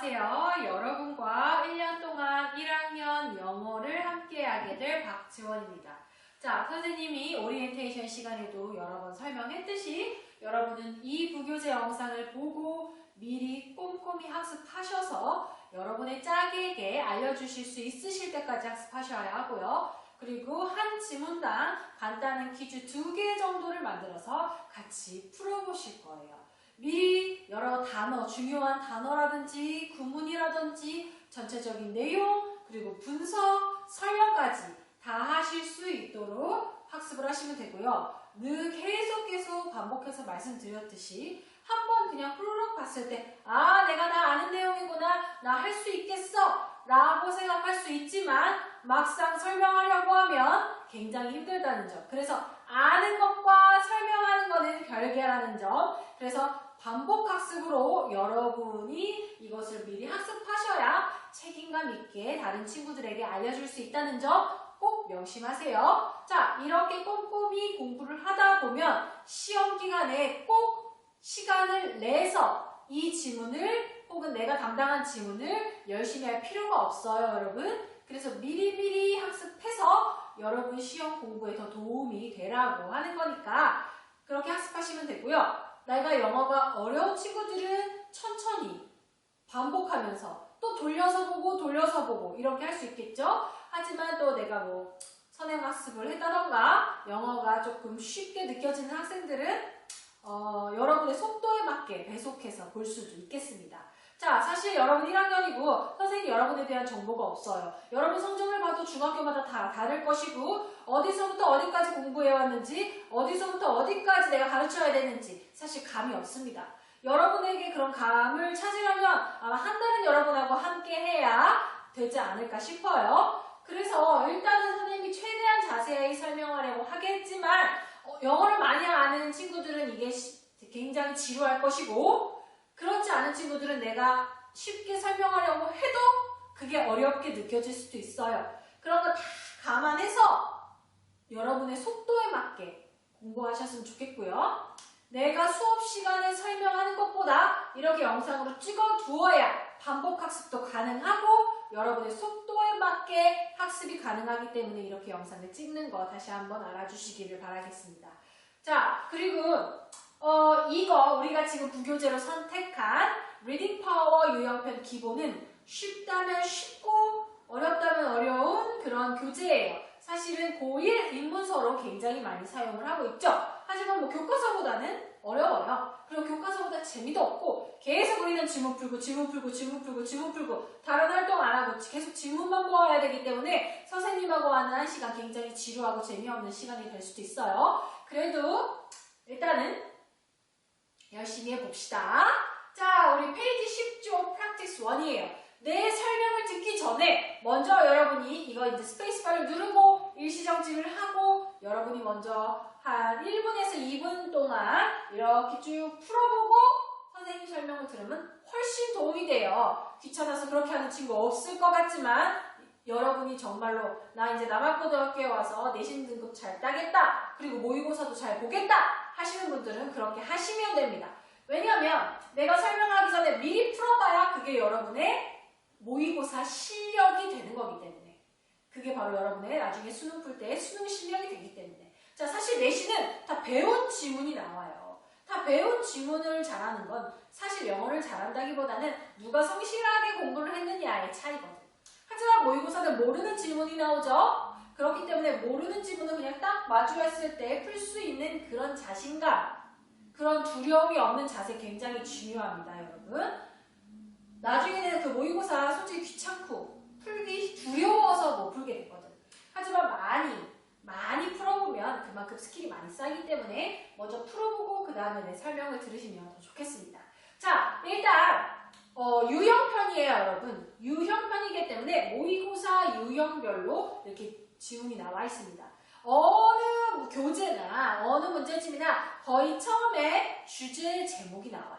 안녕하세요. 여러분과 1년 동안 1학년 영어를 함께하게 될 박지원입니다. 자, 선생님이 오리엔테이션 시간에도 여러 번 설명했듯이 여러분은 이 부교재 영상을 보고 미리 꼼꼼히 학습하셔서 여러분의 짝에게 알려주실 수 있으실 때까지 학습하셔야 하고요. 그리고 한 지문당 간단한 퀴즈 2개 정도를 만들어서 같이 풀어보실 거예요. 미리 여러 단어, 중요한 단어라든지 구문이라든지 전체적인 내용, 그리고 분석, 설명까지 다 하실 수 있도록 학습을 하시면 되고요. 늘 계속 반복해서 말씀드렸듯이 한번 그냥 후루룩 봤을 때 내가 다 아는 내용이구나, 나 할 수 있겠어 라고 생각할 수 있지만 막상 설명하려고 하면 굉장히 힘들다는 점. 그래서 아는 것과 설명하는 거는 별개라는 점. 그래서 반복 학습으로 여러분이 이것을 미리 학습하셔야 책임감 있게 다른 친구들에게 알려줄 수 있다는 점 꼭 명심하세요. 자, 이렇게 꼼꼼히 공부를 하다 보면 시험 기간에 꼭 시간을 내서 이 지문을 혹은 내가 담당한 지문을 열심히 할 필요가 없어요, 여러분. 그래서 미리미리 학습해서 여러분 시험 공부에 더 도움이 되라고 하는 거니까 그렇게 학습하시면 되고요. 내가 영어가 어려운 친구들은 천천히 반복하면서 또 돌려서 보고 이렇게 할 수 있겠죠? 하지만 또 내가 선행 학습을 했다던가 영어가 조금 쉽게 느껴지는 학생들은 여러분의 속도에 맞게 배속해서 볼 수도 있겠습니다. 자, 사실 여러분 1학년이고 선생님이 여러분에 대한 정보가 없어요. 여러분 성적을 봐도 중학교마다 다 다를 것이고 어디서부터 어디까지 공부해왔는지 어디서부터 어디까지 내가 가르쳐야 되는지 사실 감이 없습니다. 여러분에게 그런 감을 찾으려면 아마 한 달은 여러분하고 함께 해야 되지 않을까 싶어요. 그래서 일단은 선생님이 최대한 자세히 설명하려고 하겠지만 영어를 많이 아는 친구들은 이게 굉장히 지루할 것이고 그렇지 않은 친구들은 내가 쉽게 설명하려고 해도 그게 어렵게 느껴질 수도 있어요. 그런 거 다 감안해서 여러분의 속도에 맞게 공부하셨으면 좋겠고요. 내가 수업 시간에 설명하는 것보다 이렇게 영상으로 찍어 두어야 반복 학습도 가능하고 여러분의 속도에 맞게 학습이 가능하기 때문에 이렇게 영상을 찍는 거 다시 한번 알아주시기를 바라겠습니다. 자, 그리고 이거 우리가 지금 부교재로 선택한 리딩 파워 유형편 기본은 쉽다면 쉽고 어렵다면 어려운 그런 교재예요. 사실은 고1 입문서로 굉장히 많이 사용을 하고 있죠. 하지만 교과서보다는 어려워요. 그리고 교과서보다 재미도 없고 계속 우리는 지문 풀고 다른 활동 안 하고 계속 지문만 모아야 되기 때문에 선생님하고 하는 한 시간 굉장히 지루하고 재미없는 시간이 될 수도 있어요. 그래도 일단은 열심히 해봅시다. 자, 우리 페이지 10조 프랙티스 1이에요. 내 설명을 듣기 전에 먼저 여러분이 이거 이제 스페이스바를 누르고 일시정지를 하고 여러분이 먼저 한 1분에서 2분 동안 이렇게 쭉 풀어보고 선생님 설명을 들으면 훨씬 도움이 돼요. 귀찮아서 그렇게 하는 친구 없을 것 같지만 여러분이 정말로 나 이제 남학고등학교에 와서 내신 등급 잘 따겠다. 그리고 모의고사도 잘 보겠다 하시는 분들은 그렇게 하시면 됩니다. 왜냐하면 내가 설명하기 전에 미리 풀어봐야 그게 여러분의 모의고사 실력이 되는 거기 때문에 그게 바로 여러분의 나중에 수능 풀 때 수능 실력이 되기 때문에 자, 사실 내신은 다 배운 지문이 나와요. 다 배운 지문을 잘하는 건 사실 영어를 잘한다기보다는 누가 성실하게 공부를 했느냐의 차이거든. 하지만 모의고사는 모르는 지문이 나오죠. 그렇기 때문에 모르는 지문을 그냥 딱 마주했을 때 풀 수 있는 그런 자신감, 그런 두려움이 없는 자세 굉장히 중요합니다, 여러분. 나중에는 그 모의고사 솔직히 귀찮고 풀기 두려워서 못 풀게 되거든. 하지만 많이 풀어보면 그만큼 스킬이 많이 쌓이기 때문에 먼저 풀어보고 그 다음에 내 설명을 들으시면 더 좋겠습니다. 자, 일단 유형편이에요, 여러분. 유형편이기 때문에 모의고사 유형별로 이렇게 지문이 나와 있습니다. 어느 교재나 어느 문제집이나 거의 처음에 주제 제목이 나와요.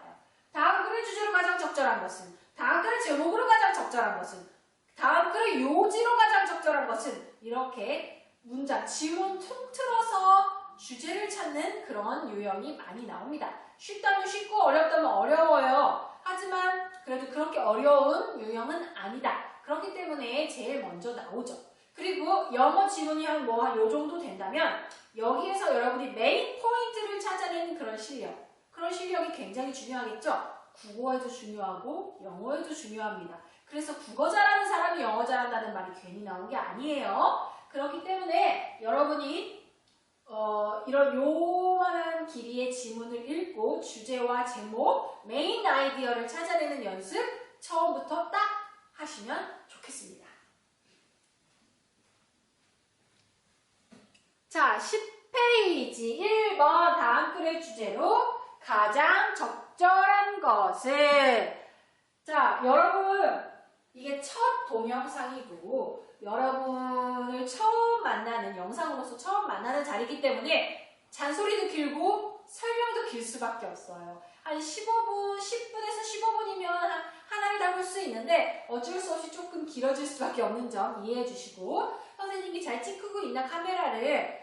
다음 글의 주제로 가장 적절한 것은, 다음 글의 제목으로 가장 적절한 것은, 다음 글의 요지로 가장 적절한 것은 이렇게 문장, 지문 통틀어서 주제를 찾는 그런 유형이 많이 나옵니다. 쉽다면 쉽고 어렵다면 어려워요. 하지만 그래도 그렇게 어려운 유형은 아니다. 그렇기 때문에 제일 먼저 나오죠. 그리고 영어 지문이 한 요 정도 된다면 여기에서 여러분이 메인 포인트를 찾아내는 그런 실력이 굉장히 중요하겠죠. 국어에도 중요하고 영어에도 중요합니다. 그래서 국어 잘하는 사람이 영어 잘한다는 말이 괜히 나온 게 아니에요. 그렇기 때문에 여러분이 이런 요만한 길이의 지문을 읽고 주제와 제목, 메인 아이디어를 찾아내는 연습 처음부터 딱 하시면 좋겠습니다. 자, 10페이지 1번 다음 글의 주제로 가장 적절한 것은, 자, 여러분 이게 첫 동영상이고 여러분을 처음 만나는, 영상으로서 처음 만나는 자리이기 때문에 잔소리도 길고 설명도 길 수밖에 없어요. 한 15분, 10분에서 15분이면 하나를 다 볼 수 있는데 어쩔 수 없이 조금 길어질 수밖에 없는 점 이해해 주시고, 선생님이 잘 찍고 있는 카메라를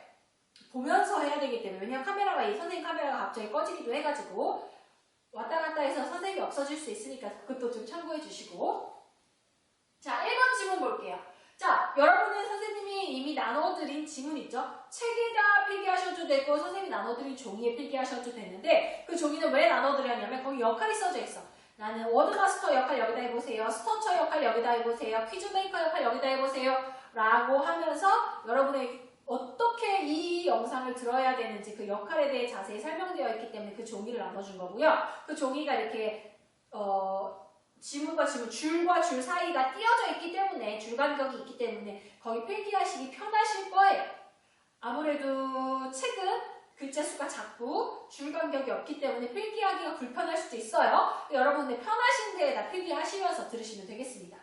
보면서 해야 되기 때문에, 왜냐면 선생님 카메라가 갑자기 꺼지기도 해가지고 왔다 갔다 해서 선생님이 없어질 수 있으니까 그것도 좀 참고해 주시고. 자, 1번 지문 볼게요. 자, 여러분은 선생님이 이미 나눠드린 지문 있죠? 책에다 필기하셔도 되고 선생님이 나눠드린 종이에 필기하셔도 되는데, 그 종이는 왜 나눠드렸냐면 거기 역할이 써져 있어. 나는 워드마스터 역할 여기다 해보세요. 스터처 역할 여기다 해보세요. 퀴즈메이커 역할 여기다 해보세요. 라고 하면서 여러분의 어떻게 이 영상을 들어야 되는지 그 역할에 대해 자세히 설명되어 있기 때문에 그 종이를 나눠준 거고요. 그 종이가 이렇게 지문과 지문, 줄과 줄 사이가 띄어져 있기 때문에, 줄 간격이 있기 때문에 거기 필기하시기 편하실 거예요. 아무래도 책은 글자 수가 작고 줄 간격이 없기 때문에 필기하기가 불편할 수도 있어요. 여러분들 편하신 데에다 필기하시면서 들으시면 되겠습니다.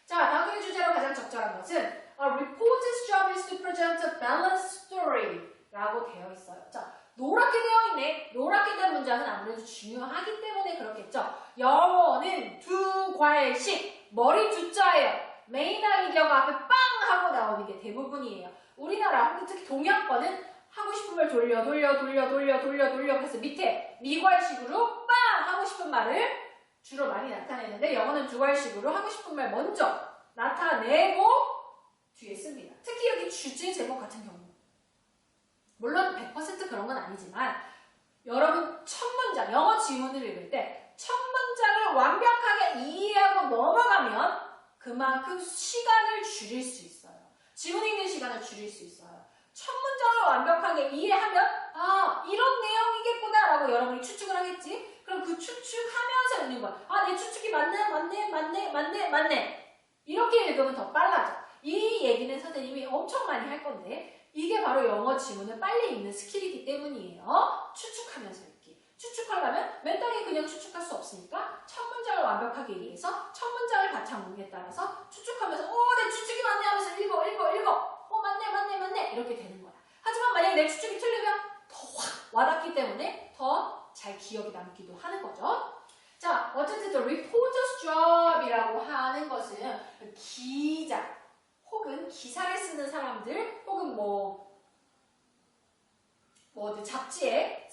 자, 다음의 주제로 가장 적절한 것은 A reporter's job is to present a balanced story 라고 되어 있어요. 자, 노랗게 되어 있네. 노랗게 된 문장은 아무래도 중요하기 때문에 그렇겠죠. 영어는 두 괄식, 머리 두 자예요. 메인 아이디어가 앞에 빵 하고 나오는 게 대부분이에요. 우리나라, 특히 동양권은 하고 싶은 말 돌려 그래서 밑에 미괄식으로 빵 하고 싶은 말을 주로 많이 나타내는데, 영어는 두괄식으로 하고 싶은 말 먼저 나타내고 뒤에 씁니다. 특히 여기 주제 제목 같은 경우, 물론 100% 그런 건 아니지만 여러분 첫 문장, 영어 지문을 읽을 때 첫 문장을 완벽하게 이해하고 넘어가면 그만큼 시간을 줄일 수 있어요. 지문 읽는 시간을 줄일 수 있어요. 첫 문장을 완벽하게 이해하면 이런 내용이겠구나 라고 여러분이 추측을 하겠지. 그럼 그 추측하면서 읽는 거야. 내 추측이 맞네. 이렇게 읽으면 더 빨라져. 이 얘기는 선생님이 엄청 많이 할 건데, 이게 바로 영어 지문을 빨리 읽는 스킬이기 때문이에요. 추측하면서 읽기. 추측하려면 맨땅에 그냥 추측할 수 없으니까 첫 문장을 완벽하게 이해해서 첫 문장을 바탕문에 따라서 추측하면서 내 추측이 맞네 하면서 읽어. 맞네 이렇게 되는 거야. 하지만 만약에 내 추측이 틀리면 더 확 와닿기 때문에 더 잘 기억이 남기도 하는 거죠. 자, 어쨌든 The reporter's job이라고 하는 것은 기자 혹은 기사를 쓰는 사람들, 혹은 잡지에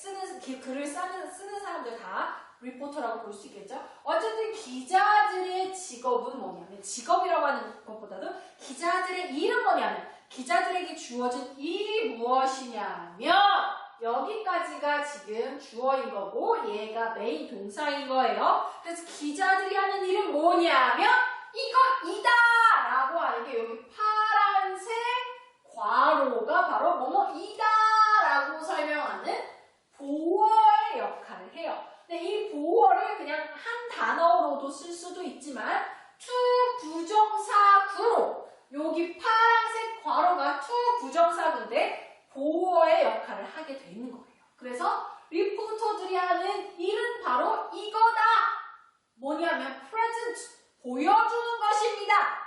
글을 쓰는 사람들 다 리포터라고 볼 수 있겠죠. 어쨌든 기자들의 직업은 뭐냐면, 직업이라고 하는 것보다도 기자들의 일은 뭐냐면, 기자들에게 주어진 일이 무엇이냐면, 여기까지가 지금 주어인 거고 얘가 메인 동사인 거예요. 그래서 기자들이 하는 일은 뭐냐면 이거이다 라고 하는 게, 여기 파란색 괄호가 바로 뭐뭐이다 라고 설명하는 보어의 역할을 해요. 근데 이 보어를 그냥 한 단어로도 쓸 수도 있지만 to 부정사구로, 여기 파란색 괄호가 to 부정사구인데 보어의 역할을 하게 돼 있는 거예요. 그래서 리포터들이 하는 일은 바로 이거다. 뭐냐면 present, 보여주는 것입니다.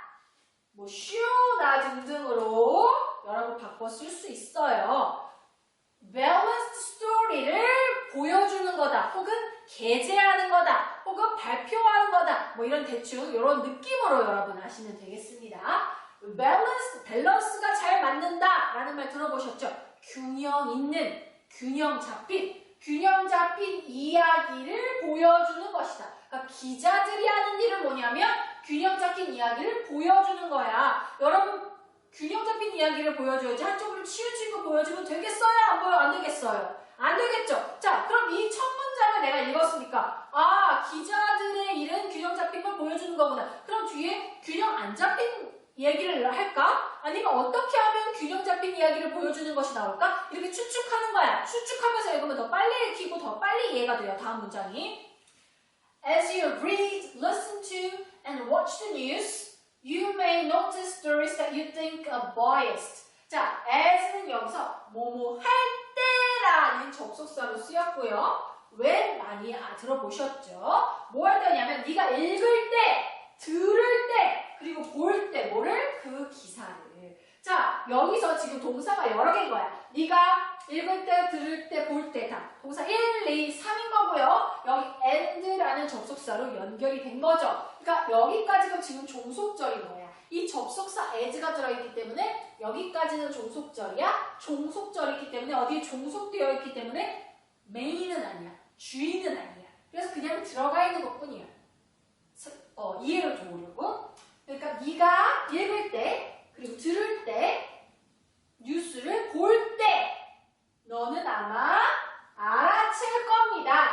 show나 등등으로 여러분 바꿔 쓸 수 있어요. balanced story를 보여주는 거다, 혹은 게재하는 거다, 혹은 발표하는 거다, 이런 대충 이런 느낌으로 여러분 하시면 되겠습니다. 밸런스가 잘 맞는다 라는 말 들어보셨죠? 균형 있는, 균형 잡힌, 균형 잡힌 이야기를 보여주는 것이다. 그러니까 기자들이 하는 일은 뭐냐면 균형 잡힌 이야기를 보여주는 거야. 여러분 균형 잡힌 이야기를 보여줘야지 한쪽으로 치우친 거 보여주면 되겠어요? 안 보여? 안 되겠어요? 안 되겠죠? 자, 그럼 이 첫 문장을 내가 읽었으니까 아, 기자들의 일은 균형 잡힌 걸 보여주는 거구나. 그럼 뒤에 균형 안 잡힌 얘기를 할까? 아니면 어떻게 하면 균형 잡힌 이야기를 보여주는 것이 나올까? 이렇게 추측하는 거야. 추측하면서 읽으면 더 빨리 읽히고 더 빨리 이해가 돼요. 다음 문장이 As you read, listen to, and watch the news, you may notice stories that you think are biased. 자, as는 여기서 뭐뭐 할 때라는 접속사로 쓰였고요. when 많이 들어보셨죠? 뭐 할 때냐면 네가 읽을 때, 들을 때, 그리고 볼 때, 뭐를? 그 기사를. 자, 여기서 지금 동사가 여러 개인 거야. 네가 읽을 때, 들을 때, 볼 때 다. 동사 1, 2, 3인 거고요. 여기 and라는 접속사로 연결이 된 거죠. 그러니까 여기까지가 지금 종속절인 거야. 이 접속사 as가 들어있기 때문에 여기까지는 종속절이야. 종속절이기 때문에 어디에 종속되어 있기 때문에 메인은 아니야. 주인은 아니야. 그래서 그냥 들어가 있는 것뿐이야. 이해를 도우려고. 그러니까 네가 읽을 때 그리고 들을 때 뉴스를 볼 때 너는 아마 알아챌 겁니다.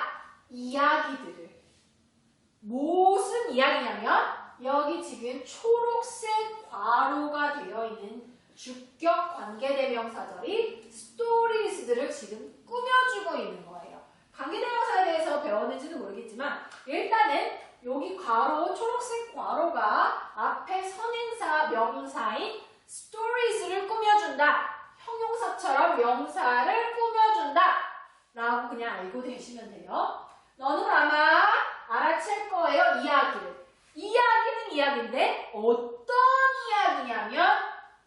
이야기들을. 무슨 이야기냐면 여기 지금 초록색 괄호가 되어 있는 주격 관계대명사절이 stories들을 지금 꾸며주고 있는 거예요. 관계대명사에 대해서 배웠는지는 모르겠지만 일단은 여기 괄호, 초록색 괄호가 앞에 선행사, 명사인 stories를 꾸며준다. 형용사처럼 명사를 꾸며준다. 라고 그냥 알고 계시면 돼요. 너는 아마 알아챌 거예요. 이야기를. 이야기는 이야기인데 어떤 이야기냐면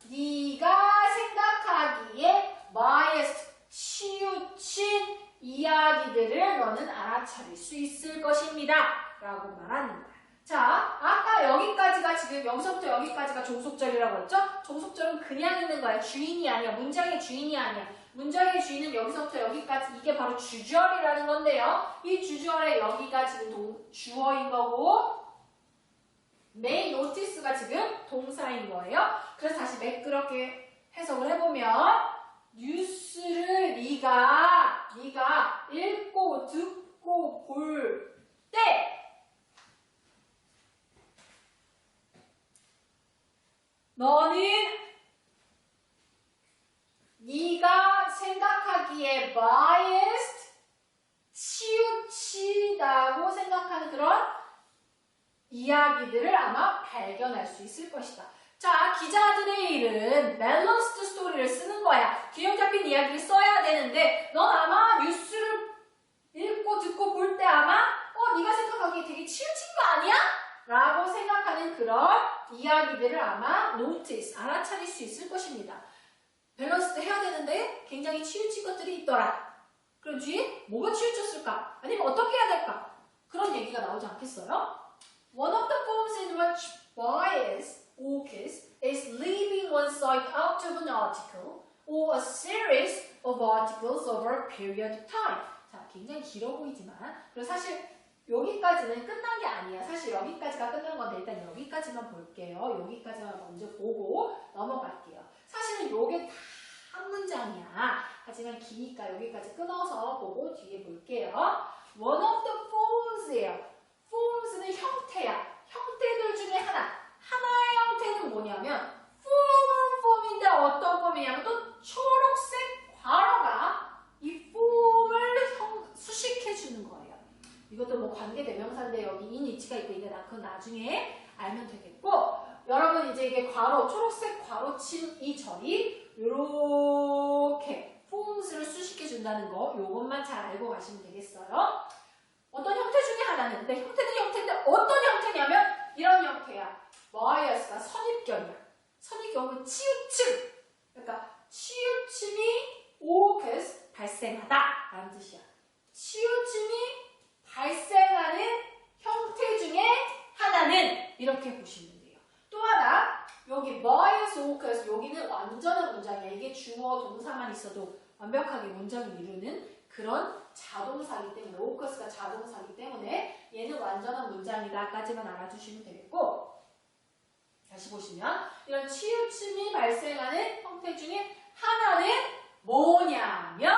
네가 생각하기에 biased, 치우친 이야기들을 너는 알아차릴 수 있을 것입니다. 라고 말하는 거야. 자, 아까 여기까지가 지금 여기서부터 여기까지가 종속절이라고 했죠? 종속절은 그냥 있는 거야. 주인이 아니야. 문장의 주인이 아니야. 문장의 주인은 여기서부터 여기까지 이게 바로 주절이라는 건데요. 이 주절에 여기가 지금 주어인 거고 메인 노티스가 지금 동사인 거예요. 그래서 다시 매끄럽게 해석을 해보면 뉴스를 네가 읽고 듣고 볼 때 너는 네가 생각하기에 biased, 치우치다고 생각하는 그런 이야기들을 아마 발견할 수 있을 것이다. 자, 기자들의 일은 밸런스드 스토리를 쓰는 거야. 균형 잡힌 이야기를 써야 되는데 넌 아마 뉴스를 읽고 듣고 볼 때 아마 네가 생각하기에 되게 치우친 거 아니야? 라고 생각하는 그런 이야기들을 아마 notice, 알아차릴 수 있을 것입니다. 밸런스드 해야 되는데 굉장히 치우친 것들이 있더라. 그럼 뒤에 뭐가 치우쳤을까? 아니면 어떻게 해야 될까? 그런 얘기가 나오지 않겠어요? One of the forms in which bias occurs is leaving one side out of an article or a series of articles over a period of time. 자, 굉장히 길어 보이지만 그리고 사실 여기까지는 끝난 게 아니야. 사실 여기까지가 끝난 건데 일단 여기까지만 볼게요. 여기까지만 먼저 보고 넘어갈게요. 사실은 요게 다 한 문장이야. 하지만 기니까 여기까지 끊어서 보고 뒤에 볼게요. One of the forms예요. forms는 형태야. 형태들 중에 하나. 하나의 형태는 뭐냐면 form은 form인데 어떤 form이냐면 또 초록색 괄호가 이 form을 수식해 주는 거예요. 이것도 뭐 관계대명사인데 여기 인 위치가 있고 이게 그건 나중에 알면 되겠고 여러분 이제 이게 괄호 초록색 괄호 친 이 절이 이렇게 forms를 수식해 준다는 거 요것만 잘 알고 가시면 되겠어요. 어떤 형태 중에 하나는 근데 형태는 형태인데 어떤 형태냐면 이런 형태야. bias가 선입견이야. 선입견은 치우침. 그러니까 치우침이 occurs 발생하다 라는 뜻이야. 치우침이 발생하는 형태 중에 하나는 이렇게 보시면 돼요. 또 하나 여기 bias occurs 여기는 완전한 문장이야. 이게 주어 동사만 있어도 완벽하게 문장을 이루는 그런 자동사기 때문에 오커스가 자동사기 때문에 얘는 완전한 문장이다까지만 알아주시면 되겠고 다시 보시면 이런 치우침이 발생하는 형태 중에 하나는 뭐냐면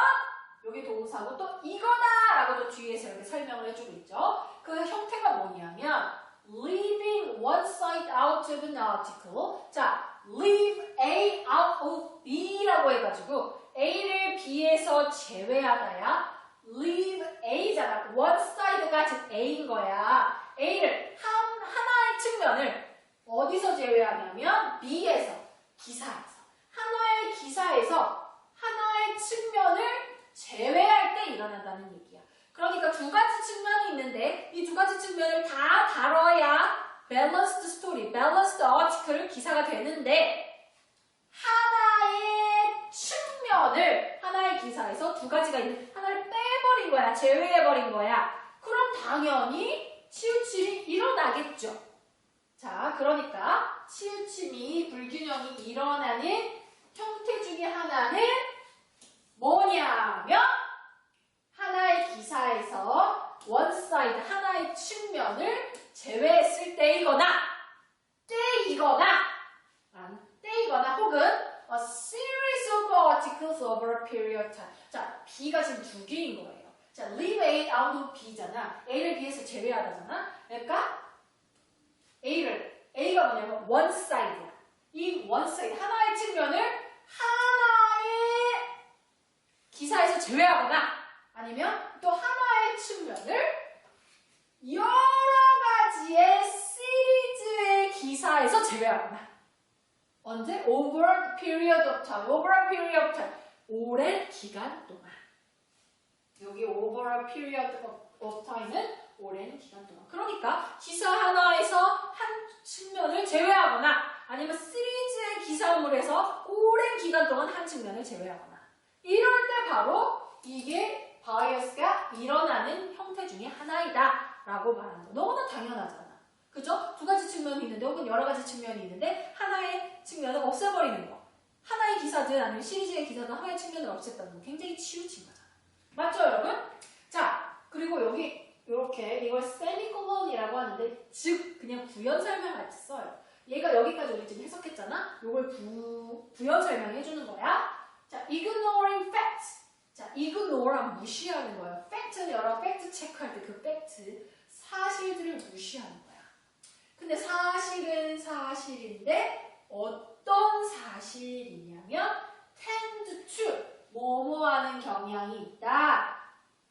여기 동사고 또 이거다 라고 또 뒤에서 이렇게 설명을 해주고 있죠. 그 형태가 뭐냐면 leaving one side out of an article. 자, leave A out of B라고 해가지고 A를 B에서 제외하다야. leave A잖아. one side가 즉 A인 거야. A를 하나의 측면을 어디서 제외하냐면 B에서, 기사에서. 하나의 기사에서 하나의 측면을 제외할 때 일어난다는 얘기야. 그러니까 두 가지 측면이 있는데 이 두 가지 측면을 다 다뤄야 balanced story, balanced article을 기사가 되는데 하나의 측면을 하나의 기사에서 두 가지가 있는 하나를 빼버린 거야. 제외해버린 거야. 그럼 당연히 치우침이 일어나겠죠. 자, 그러니까 치우침이 불균형이 일어나는 형태 중에 하나는 뭐냐면 하나의 기사에서 one side, 하나의 측면을 제외했을 때이거나 때이거나 혹은 a series of articles over a period of time. 자, B가 지금 두 개인 거예요. 자, leave A out of B잖아. A를 B에서 제외하다잖아. 그러니까 A가 뭐냐면 one side야. 이 one side, 하나의 측면을 하나의 기사에서 제외하거나 아니면 또 하나의 측면을 여러 가지의 시리즈의 기사에서 제외하거나 언제? over a period of time. over a period of time. 오랜 기간 동안. 여기 over a period of time은 오랜 기간 동안. 그러니까 기사 하나에서 한 측면을 제외하거나 아니면 시리즈의 기사물에서 오랜 기간 동안 한 측면을 제외하거나 이럴 때 바로 이게 바이어스가 일어나는 형태 중에 하나이다 라고 말하는 거. 너무나 당연하잖아. 그죠? 두 가지 측면이 있는데 혹은 여러 가지 측면이 있는데 하나의 측면을 없애버리는 거. 하나의 기사든 아니면 시리즈의 기사든 하나의 측면을 없앴다는 거. 굉장히 치우친 거잖아. 맞죠 여러분? 자, 그리고 여기 이렇게 이걸 세미콜론이라고 하는데 즉 그냥 부연 설명 같이 써요. 얘가 여기까지 우리 지금 해석했잖아. 이걸 부연 설명해 주는 거야. 자, ignoring facts. 자, ignore랑 무시하는 거예요. fact는 여러 팩트 체크할 때 그 팩트 사실들을 무시하는 거야. 근데 사실은 사실인데 어떤 사실이냐면 tend to 뭐뭐 하는 경향이 있다.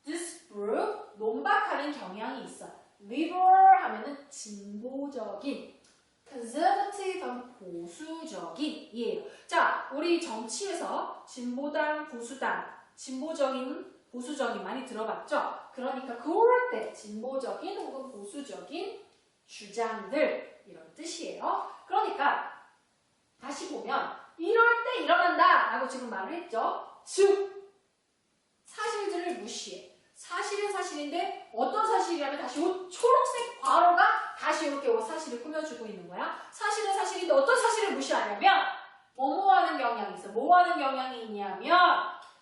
disprove 논박하는 경향이 있어. liberal 하면은 진보적인 conservative는 보수적인 이에요. 자, 우리 정치에서 진보당, 보수당, 진보적인, 보수적인 많이 들어봤죠? 그러니까 그럴 때 진보적인 혹은 보수적인 주장들 이런 뜻이에요. 그러니까 다시 보면 이럴 때 일어난다 라고 지금 말을 했죠. 즉 사실들을 무시해. 사실은 사실인데 어떤 사실이라면 다시 초록색 괄호가 다시 이렇게 사실을 꾸며주고 있는 거야. 사실은 사실인데 어떤 사실을 무시하냐면 뭐뭐 하는 경향이 있어. 뭐 하는 경향이 있냐면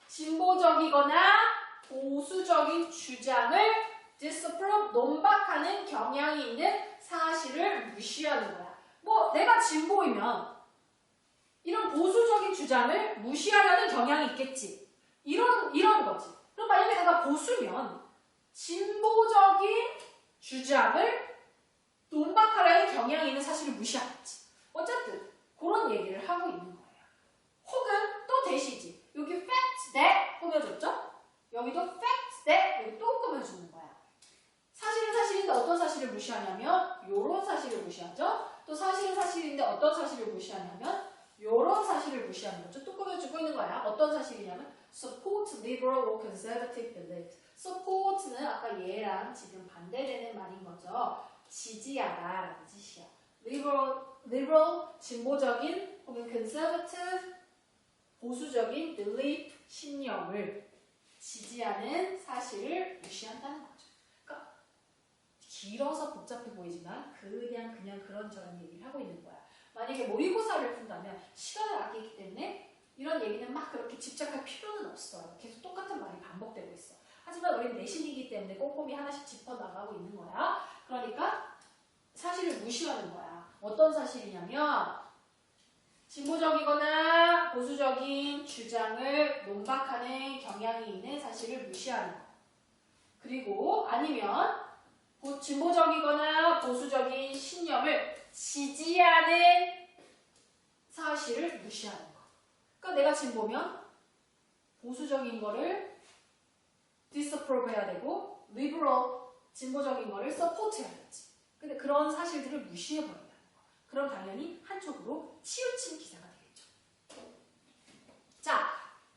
진보적이거나 보수적인 주장을 disapprove, 논박하는 경향이 있는 사실을 무시하는 거야. 뭐 내가 진보이면 이런 보수적인 주장을 무시하려는 경향이 있겠지. 이런 거지. 그럼 만약에 내가 보수면 진보적인 주장을 논박하려는 경향이 있는 사실을 무시하겠지. 어쨌든 그런 얘기를 하고 있는 거예요. 혹은 또 대시지. 여기 fact that 꾸며줬죠? 여기도 fact that 여기 또 꾸며주는 거야. 사실은 사실인데 어떤 사실을 무시하냐면 요런 사실을 무시하죠. 또 사실은 사실인데 어떤 사실을 무시하냐면 요런 사실을 무시하는 거죠. 또 꾸며주고 있는 거야. 어떤 사실이냐면 support liberal or conservative beliefs. support는 아까 얘랑 지금 반대되는 말인 거죠. 지지하다라는 뜻이야. liberal 진보적인 혹은 conservative 보수적인 belief 신념을 지지하는 사실을 무시한다는 거죠. 그러니까 길어서 복잡해 보이지만 그냥 그런저런 얘기를 하고 있는 거야. 만약에 모의고사를 푼다면 시간을 아끼기 때문에 이런 얘기는 막 그렇게 집착할 필요는 없어요. 계속 똑같은 말이 반복되고 있어. 하지만 우리는 내신이기 때문에 꼼꼼히 하나씩 짚어나가고 있는 거야. 그러니까 사실을 무시하는 거야. 어떤 사실이냐면 진보적이거나 보수적인 주장을 논박하는 경향이 있는 사실을 무시하는 거야. 그리고 아니면 진보적이거나 보수적인 신념을 지지하는 사실을 무시하는 거. 그러니까 내가 진보면 보수적인 거를 disapprove 해야 되고 liberal, 진보적인 거를 support 해야겠지. 근데 그런 사실들을 무시해버린다는 거. 그럼 당연히 한쪽으로 치우친 기사가 되겠죠. 자,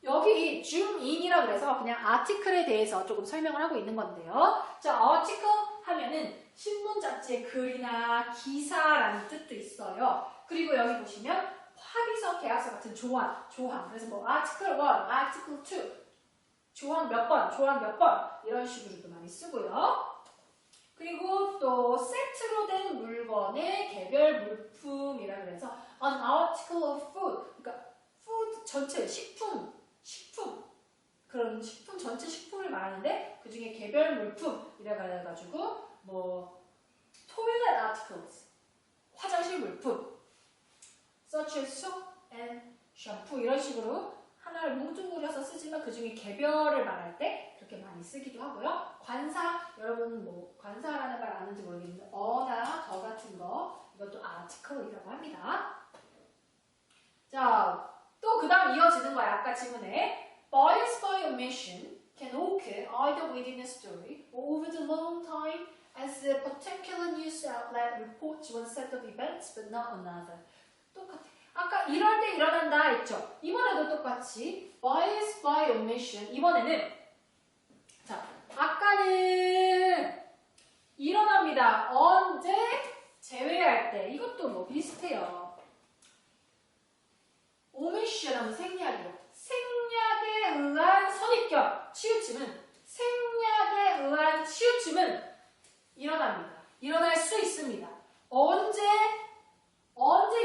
여기 zoom in이라고 그래서 그냥 아티클에 대해서 조금 설명을 하고 있는 건데요. 자, 아티클 하면은 신문, 잡지의 글이나 기사라는 뜻도 있어요. 그리고 여기 보시면 합의서, 계약서 같은 조항. 그래서 뭐 article 1, article 2, 조항 몇 번, 조항 몇 번 이런 식으로도 많이 쓰고요. 그리고 또 세트로 된 물건의 개별 물품이라 그래서 an article of food, 그러니까 food 전체 식품 그런 식품 전체 식품을 말하는데 그 중에 개별 물품이라 그래가지고 뭐 toilet articles, 화장실 물품, such as soap and shampoo 이런 식으로 하나를 뭉뚱그려서 쓰지만 그 중에 개별을 말할 때 그렇게 많이 쓰기도 하고요. 관사, 여러분 뭐 관사라는 말 아는지 모르겠는데 어나 더 같은 거 이것도 article이라고 합니다. 자, 또 그 다음 이어지는 거야. 아까 지문에 bias by omission can occur either within a story or over the long time as a particular news outlet reports one set of events but not another. 똑같아. 아까 이럴 때 일어난다 했죠. 이번에도 똑같이 bias by omission. 이번에는 자, 아까는 일어납니다. 언제? 제외할 때. 이것도 뭐 비슷해요. omission 하면 생략이요. 생략에 의한 선입견, 치우침은 생략에 의한 치우침은 일어납니다. 일어날 수 있습니다. 언제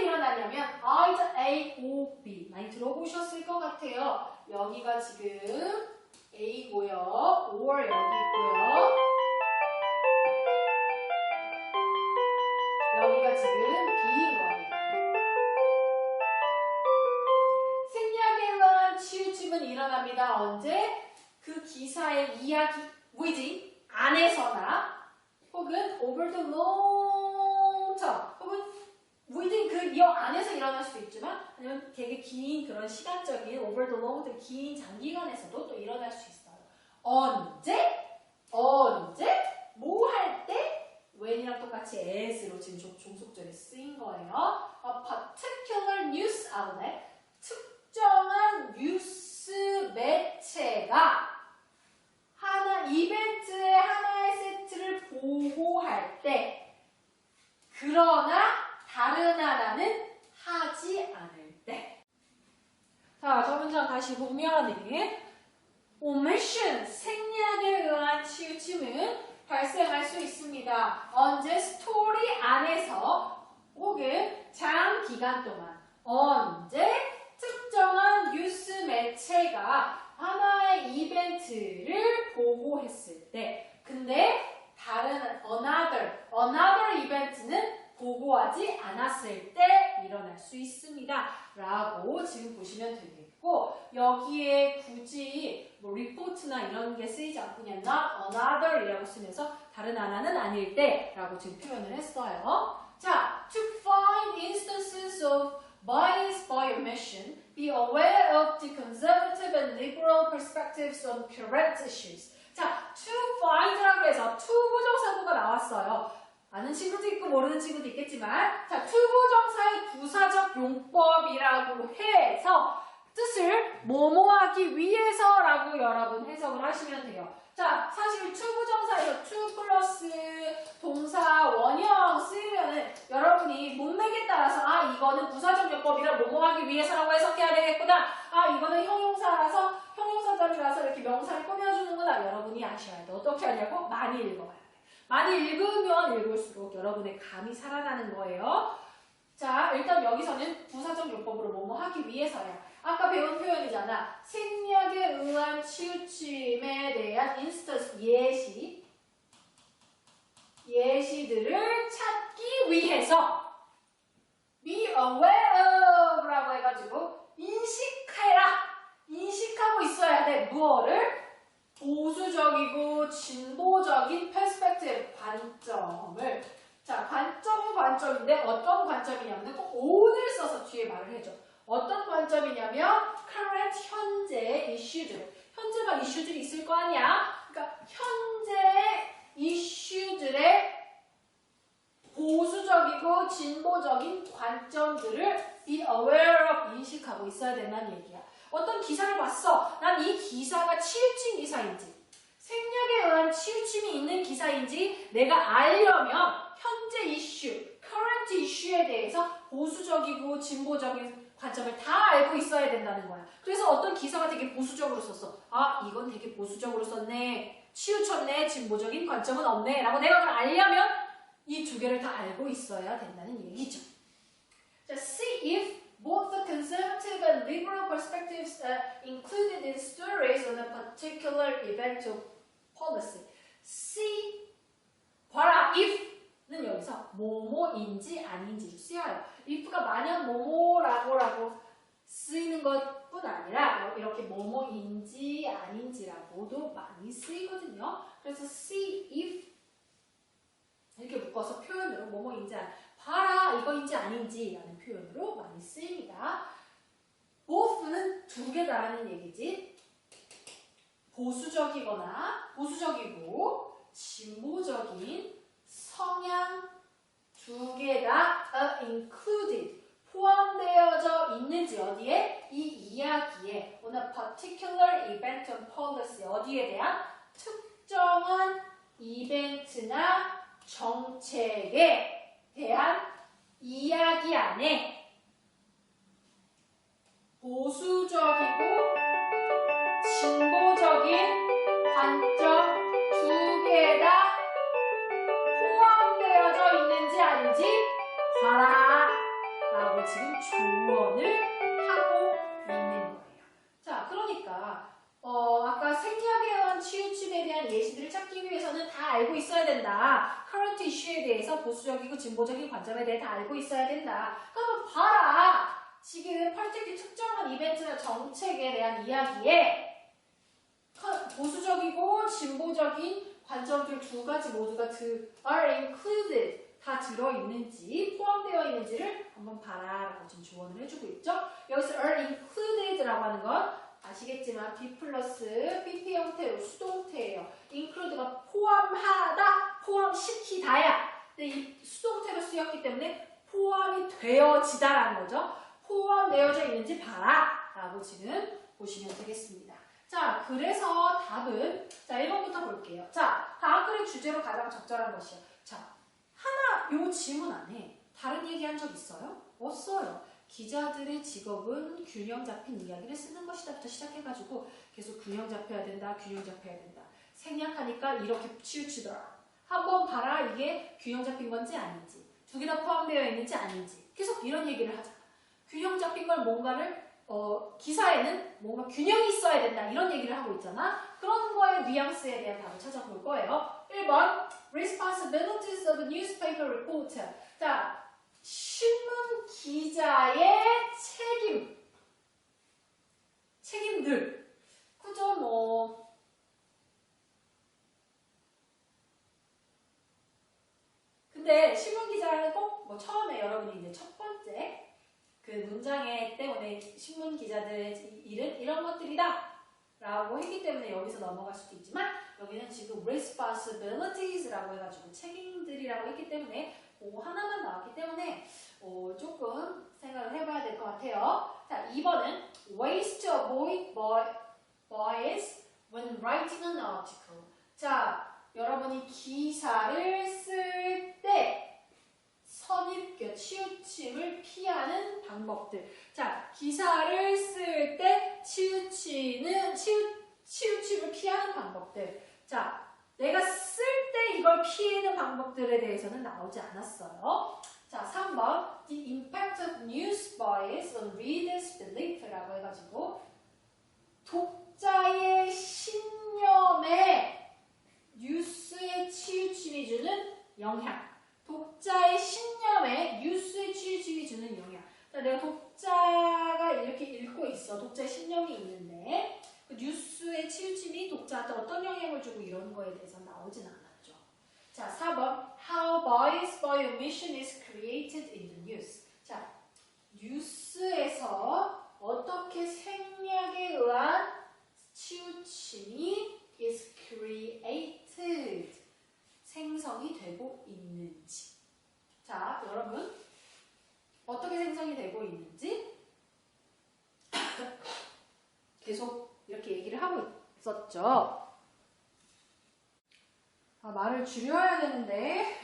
일어나냐면 either A or B 많이 들어보셨을 것 같아요. 여기가 지금 A고요. or 여기 있고요. 여기가 지금 B인 거예요. 생략에 의한 치우침은 일어납니다. 언제? 그 기사의 이야기 within 안에서나 혹은 over the long term 혹은 within 그 이 안에서 일어날 수도 있지만 아니면 되게 긴 그런 시간적인 over the long term 긴 장기간에서도 또 일어날 수 있어요. 언제? 뭐 할 때? when이랑 똑같이 as로 지금 종속절이 쓰인 거예요. A particular news outlet 특정한 뉴스 매체가 이벤트의 하나의 세트를 보고할 때 그러나 다른 하나는 하지 않을 때. 자, 저 문장 다시 보면 omission, 생략에 의한 치우침은 발생할 수 있습니다. 언제? 스토리 안에서 혹은 장기간 동안. 언제? 특정한 뉴스 매체가 하나의 이벤트를 보고했을 때. 근데 다른 another 이벤트는 보고하지 않았을 때 일어날 수 있습니다. 라고 지금 보시면 되겠고 여기에 굳이 뭐 리포트나 이런 게 쓰이지 않고 그냥 not another 이라고 쓰면서 다른 하나는 아닐 때 라고 지금 표현을 했어요. 자, to find instances of bias by omission, be aware of the conservative and liberal perspectives on current issues. 자, to find라고 해서 to 부정사구가 나왔어요. 아는 친구도 있고 모르는 친구도 있겠지만 자, to 부정사의 부사적 용법이라고 해서 뜻을 뭐뭐하기 위해서라고 여러분 해석을 하시면 돼요. 자, 사실 to 부정사에서 to 플러스 동사 원형 쓰이면은 여러분이 문맥에 따라서 이거는 부사적 용법이라 뭐뭐하기 위해서라고 해석해야 되겠구나. 이거는 형용사라서 형용사절이라서 이렇게 명사를 꾸며주는구나. 여러분이 아셔야 돼. 어떻게 하냐고? 많이 읽어봐야 돼. 많이 읽으면 읽을수록 여러분의 감이 살아나는 거예요. 자, 일단 여기서는 부사적 용법으로 뭐뭐 하기 위해서야. 아까 배운 표현이잖아. 생략에 의한 치우침에 대한 인스턴스 예시들을 찾기 위해서 be aware of 라고 해가지고 인식하고 있어야 돼. 무엇을? 보수적이고 진보적인 perspective, 관점을. 자, 관점은 관점인데 어떤 관점이냐면 꼭 o를 써서 뒤에 말을 해줘. 어떤 관점이냐면 current, 현재의 이슈들. 현재 막 이슈들이 있을 거 아니야? 그러니까 현재의 이슈들의 보수적이고 진보적인 관점들을 be aware of, 인식하고 있어야 된다는 얘기야. 어떤 기사를 봤어. 난 이 기사가 치우침 기사인지 생략에 의한 치우침이 있는 기사인지 내가 알려면 현재 이슈, current 이슈에 대해서 보수적이고 진보적인 관점을 다 알고 있어야 된다는 거야. 그래서 어떤 기사가 되게 보수적으로 썼어. 아, 이건 되게 보수적으로 썼네. 치우쳤네. 진보적인 관점은 없네. 라고 내가 그걸 알려면 이 두 개를 다 알고 있어야 된다는 얘기죠. 자, see if both the conservative and liberal perspectives are included in stories on a particular event or policy. See, 봐라, if는 여기서 뭐뭐인지 아닌지를 쓰여요. if가 만약 뭐뭐라고 쓰이는 것뿐 아니라 이렇게 뭐뭐인지 아닌지라고도 많이 쓰이거든요. 그래서 see if 이렇게 묶어서 표현으로 뭐뭐인지 봐라 이거인지 아닌지 라는 표현으로 많이 쓰입니다. both는 두 개다라는 얘기지. 보수적이고 진보적인 성향 두 개 다 included, 포함되어져 있는지 어디에? 이 이야기에 on a particular event or policy, 어디에 대한? 특정한 이벤트나 정책에 대한 이야기 안에 보수적이고 진보적인 관점 두 개 다 포함되어져 있는지 아닌지 봐라 라고 지금 조언을 하고 있는 거예요. 자, 그러니까 아까 생략에 의한 치우침에 대한 예시들을 찾기 위해서는 다 알고 있어야 된다. 커런트 이슈에 대해서 보수적이고 진보적인 관점에 대해 다 알고 있어야 된다. 그러면 봐라. 지금 특정한 이벤트나 정책에 대한 이야기에 보수적이고 진보적인 관점들 두 가지 모두가 are included, 다 들어있는지 포함되어 있는지를 한번 봐라 라고 지금 조언을 해주고 있죠. 여기서 are included라고 하는 건 아시겠지만 be 플러스 PP 형태로 수동태예요. include가 포함하다, 포함시키다야. 근데 이 수동태로 쓰였기 때문에 포함이 되어지다라는 거죠. 포함되어져 있는지 봐라 라고 지금 보시면 되겠습니다. 자, 그래서 답은 자 1번부터 볼게요. 자, 다음 글의 주제로 가장 적절한 것이요. 자, 요 질문 안에 다른 얘기한 적 있어요? 없어요. 기자들의 직업은 균형 잡힌 이야기를 쓰는 것이다부터 시작해가지고 계속 균형 잡혀야 된다, 균형 잡혀야 된다. 생략하니까 이렇게 치우치더라. 한번 봐라, 이게 균형 잡힌 건지 아닌지, 두 개 다 포함되어 있는지 아닌지. 계속 이런 얘기를 하잖아. 균형 잡힌 걸 뭔가를 기사에는 뭔가 균형이 있어야 된다 이런 얘기를 하고 있잖아. 그런 거의 뉘앙스에 대한 답을 찾아볼 거예요. 1번 Responsibilities of a newspaper reporter. 자, 신문 기자의 책임들. 그죠? 뭐 근데 신문 기자는 꼭 뭐 처음에 여러분이 이제 첫 번째 그 문장에 때문에 신문 기자들의 일은 이런 것들이다 라고 했기 때문에 여기서 넘어갈 수도 있지만 여기는 지금 responsibilities 라고 해가지고 책임들이라고 했기 때문에 그거 하나만 나왔기 때문에 조금 생각을 해봐야 될 것 같아요. 자, 2번은 ways to avoid bias when writing an article. 자, 여러분이 기사를 쓸 때 선입견, 치우침을 피하는 방법들. 자, 기사를 쓸 때 치우침을 피하는 방법들. 자, 내가 쓸 때 이걸 피하는 방법들에 대해서는 나오지 않았어요. 자, 3번 The impact of news bias on readers' belief라고 해가지고 독자의 신념에 뉴스의 치우침이 주는 영향. 독자의 신념에 뉴스의 치우침이 주는 영향. 자, 내가 독자가 이렇게 읽고 있어. 독자의 신념이 있는데 그 뉴스의 치우침이 독자한테 어떤 영향을 주고 이런 거에 대해서 나오진 않았죠. 자, 4번 How bias by omission is created in the news. 자, 뉴스에서 어떻게 생략에 의한 치우침이 is created 생성이 되고 있는지. 자, 여러분 어떻게 생성이 되고 있는지 계속 이렇게 얘기를 하고 있었죠. 아, 말을 줄여야 되는데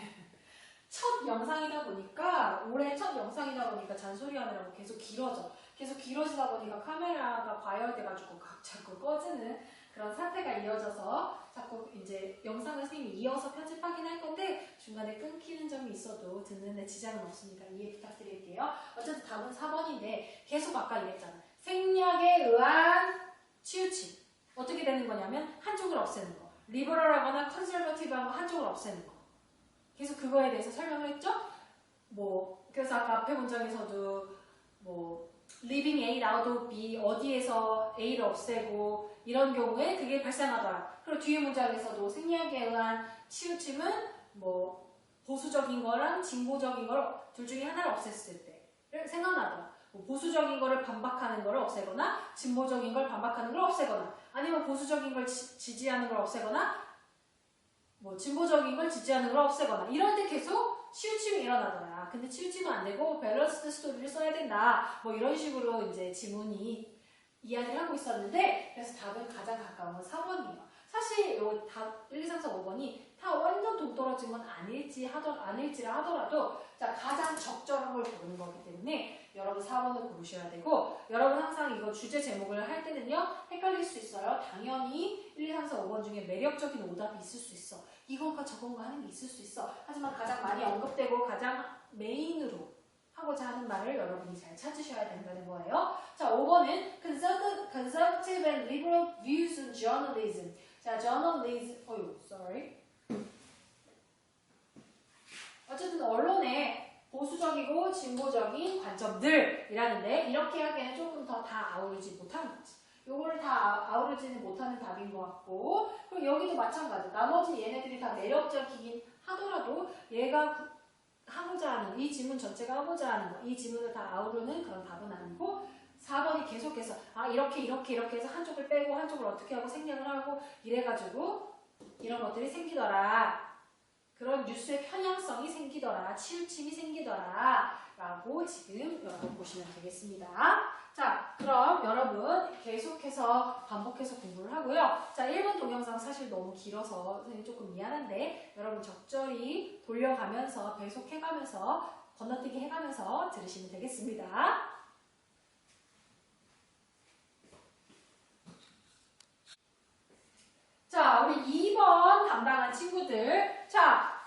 첫 영상이다 보니까 올해 첫 영상이다 보니까 잔소리하느라고 계속 길어져. 계속 길어지다 보니까 카메라가 과열돼가지고 자꾸 꺼지는 그런 사태가 이어져서 자꾸 이제 영상을 선생님이 이어서 편집하긴 할 건데 중간에 끊기는 점이 있어도 듣는데 지장은 없으니까 이해 부탁드릴게요. 어쨌든 답은 4번인데 계속 아까 얘기했잖아. 생략에 의한 치우침. 어떻게 되는 거냐면 한쪽을 없애는 거. 리버럴하거나 컨ser버티브한 거 한쪽을 없애는 거. 계속 그거에 대해서 설명을 했죠? 그래서 아까 앞에 문장에서도 leaving A out of B 어디에서 A를 없애고 이런 경우에 그게 발생하더라. 그리고 뒤에 문장에서도 생략에 의한 치우침은 보수적인 거랑 진보적인 걸 둘 중에 하나를 없앴을 때 생각나더라. 보수적인 거를 반박하는 거를 없애거나 진보적인 걸 반박하는 걸 없애거나 아니면 보수적인 걸 지지하는 걸 없애거나 진보적인 걸 지지하는 걸 없애거나 이럴 때 계속 치우침이 일어나더라. 근데 치우치면 안 되고 밸런스드 스토리를 써야 된다. 이런 식으로 이제 지문이 이야기를 하고 있었는데 그래서 답은 가장 가까운 건 4번이에요. 사실 요 답 1, 2, 3, 4, 5번이 다 완전 동떨어진 건 아닐지라 하더라도 자, 가장 적절한 걸 고르는 거기 때문에 여러분 4번을 고르셔야 되고 여러분 항상 이거 주제 제목을 할 때는요 헷갈릴 수 있어요. 당연히 1, 2, 3, 4, 5번 중에 매력적인 오답이 있을 수 있어. 이건가 저건가 하는 게 있을 수 있어. 하지만 가장 많이 언급되고 가장 메인으로 하고자 하는 말을 여러분이 잘 찾으셔야 된다는 거예요. 자, 5번은 Conservative and Liberal Views on Journalism. 자, 어쨌든 언론의 보수적이고 진보적인 관점들이라는데 이렇게 하기에는 조금 더 다 아우르지 못하는 거지. 요거를 다 아우르지는 못하는 답인 것 같고 그리고 여기도 마찬가지. 나머지 얘네들이 다 매력적이긴 하더라도 얘가 하고자 하는 이 지문 전체가 하고자 하는 거 이 지문을 다 아우르는 그런 답은 아니고 4번이 계속해서 이렇게 해서 한쪽을 빼고 한쪽을 어떻게 하고 생략을 하고 이래가지고 이런 것들이 생기더라. 그런 뉴스의 편향성이 생기더라. 치우침이 생기더라. 라고 지금 여러분 보시면 되겠습니다. 자, 그럼 여러분 계속해서 반복해서 공부를 하고요. 자, 1번 동영상 사실 너무 길어서 선생님 조금 미안한데 여러분 적절히 돌려가면서 배속해가면서 건너뛰기 해가면서 들으시면 되겠습니다. 자, 우리 2번 담당한 친구들. 자,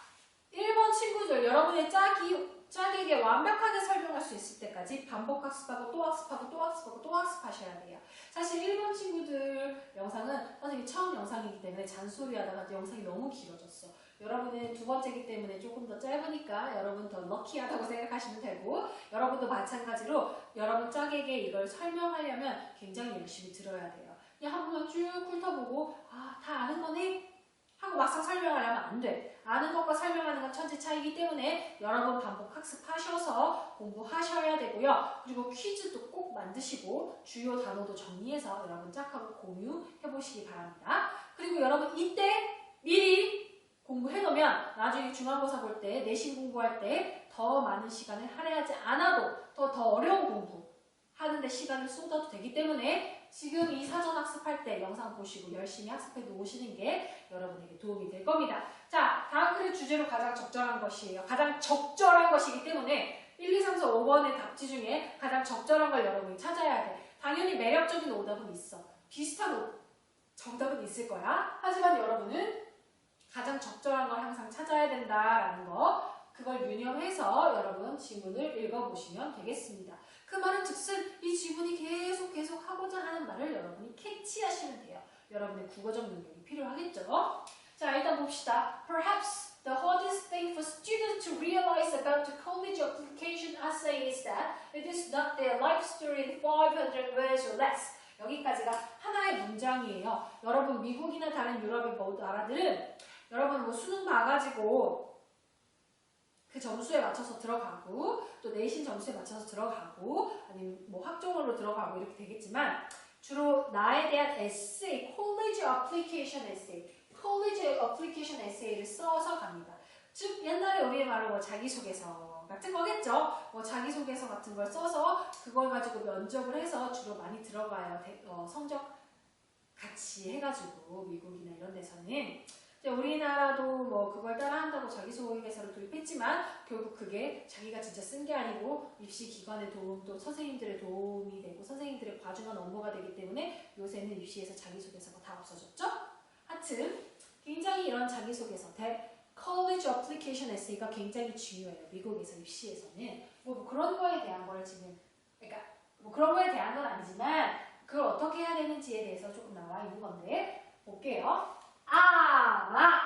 1번 친구들 여러분의 짝에게 완벽하게 설명할 수 있을 때까지 반복 학습하고 또 학습하고 또 학습하고 또 학습하셔야 돼요. 사실 1번 친구들 영상은 선생님이 처음 영상이기 때문에 잔소리 하다가 영상이 너무 길어졌어. 여러분은 두 번째이기 때문에 조금 더 짧으니까 여러분 더 럭키하다고 생각하시면 되고 여러분도 마찬가지로 여러분 짝에게 이걸 설명하려면 굉장히 열심히 들어야 돼요. 그냥 한 번만 쭉 훑어보고 다 아는 거네? 하고 막상 설명하려면 안 돼. 아는 것과 설명하는 건 천지 차이기 때문에 여러 번 반복 학습하셔서 공부하셔야 되고요. 그리고 퀴즈도 꼭 만드시고 주요 단어도 정리해서 여러분 짝하고 공유해보시기 바랍니다. 그리고 여러분 이때 미리 공부해놓으면 나중에 중간고사 볼 때 내신 공부할 때 더 많은 시간을 할애하지 않아도 더 어려운 공부 하는데 시간을 쏟아도 되기 때문에 지금 이 사전 학습할 때 영상 보시고 열심히 학습해 놓으시는 게 여러분에게 도움이 될 겁니다. 자, 다음 글의 주제로 가장 적절한 것이에요. 가장 적절한 것이기 때문에 1, 2, 3, 4, 5번의 답지 중에 가장 적절한 걸 여러분이 찾아야 돼. 당연히 매력적인 오답은 있어. 비슷한 정답은 있을 거야. 하지만 여러분은 가장 적절한 걸 항상 찾아야 된다라는 거 그걸 유념해서 여러분 한번 지문을 읽어보시면 되겠습니다. 그 말은 즉슨 이 지문이 계속 하고자 하는 말을 여러분이 캐치하시면 돼요. 여러분의 국어적 능력이 필요하겠죠? 자, 일단 봅시다. Perhaps the hardest thing for students to realize about the college application essay is that it is not their life story in 500 words or less. 여기까지가 하나의 문장이에요. 여러분 미국이나 다른 유럽의 모든 나라들은 여러분 뭐 수능 봐가지고 그 점수에 맞춰서 들어가고 또 내신 점수에 맞춰서 들어가고 아니면 뭐 학종으로 들어가고 이렇게 되겠지만 주로 나에 대한 에세이, 콜리지 어플리케이션 에세이, 콜리지 어플리케이션 에세이를 써서 갑니다. 즉 옛날에 우리의 말로 뭐 자기소개서 같은 거겠죠. 뭐 자기소개서 같은 걸 써서 그걸 가지고 면접을 해서 주로 많이 들어가요. 성적 같이 해가지고 미국이나 이런 데서는. 우리나라도 뭐 그걸 따라한다고 자기소개서를 도입했지만 결국 그게 자기가 진짜 쓴 게 아니고 입시 기관의 도움 또 선생님들의 도움이 되고 선생님들의 과중한 업무가 되기 때문에 요새는 입시에서 자기소개서가 다 없어졌죠. 하여튼 굉장히 이런 자기소개서 college application essay가 굉장히 중요해요. 미국에서 입시에서는 뭐 그런 거에 대한 거를 지금 그러니까 뭐 그런 거에 대한 건 아니지만 그걸 어떻게 해야 되는지에 대해서 조금 나와 있는 건데 볼게요. 아마.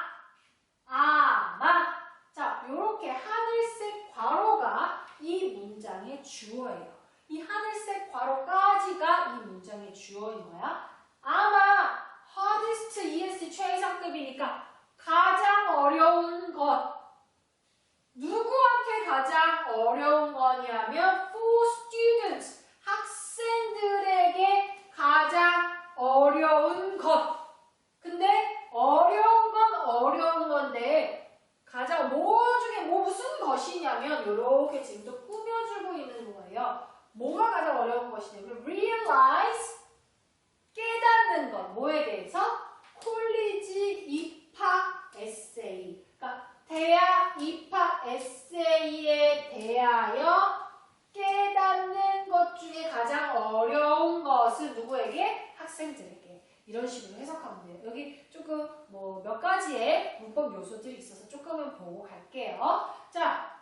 자, 요렇게 하늘색 괄호가 이 문장의 주어예요. 이 하늘색 괄호까지가 이 문장의 주어인 거야. 아마 hardest ESC 최상급이니까 가장 어려운 것. 누구한테 가장 어려운 거냐면 for students, 학생들에게 가장 어려운 것. 근데 어려운 건 어려운 건데 가장 뭐 중에 무슨 것이냐면 이렇게 지금 또 꾸며주고 있는 거예요. 뭐가 가장 어려운 것이냐면 realize, 깨닫는 것. 뭐에 대해서? 콜리지 입학 에세이. 그러니까 대학 입학 에세이에 대하여 깨닫는 것 중에 가장 어려운 것은 누구에게? 학생들에게. 이런 식으로 해석하면 돼요. 여기 조금 뭐 몇 가지의 문법 요소들이 있어서 조금은 보고 갈게요. 자,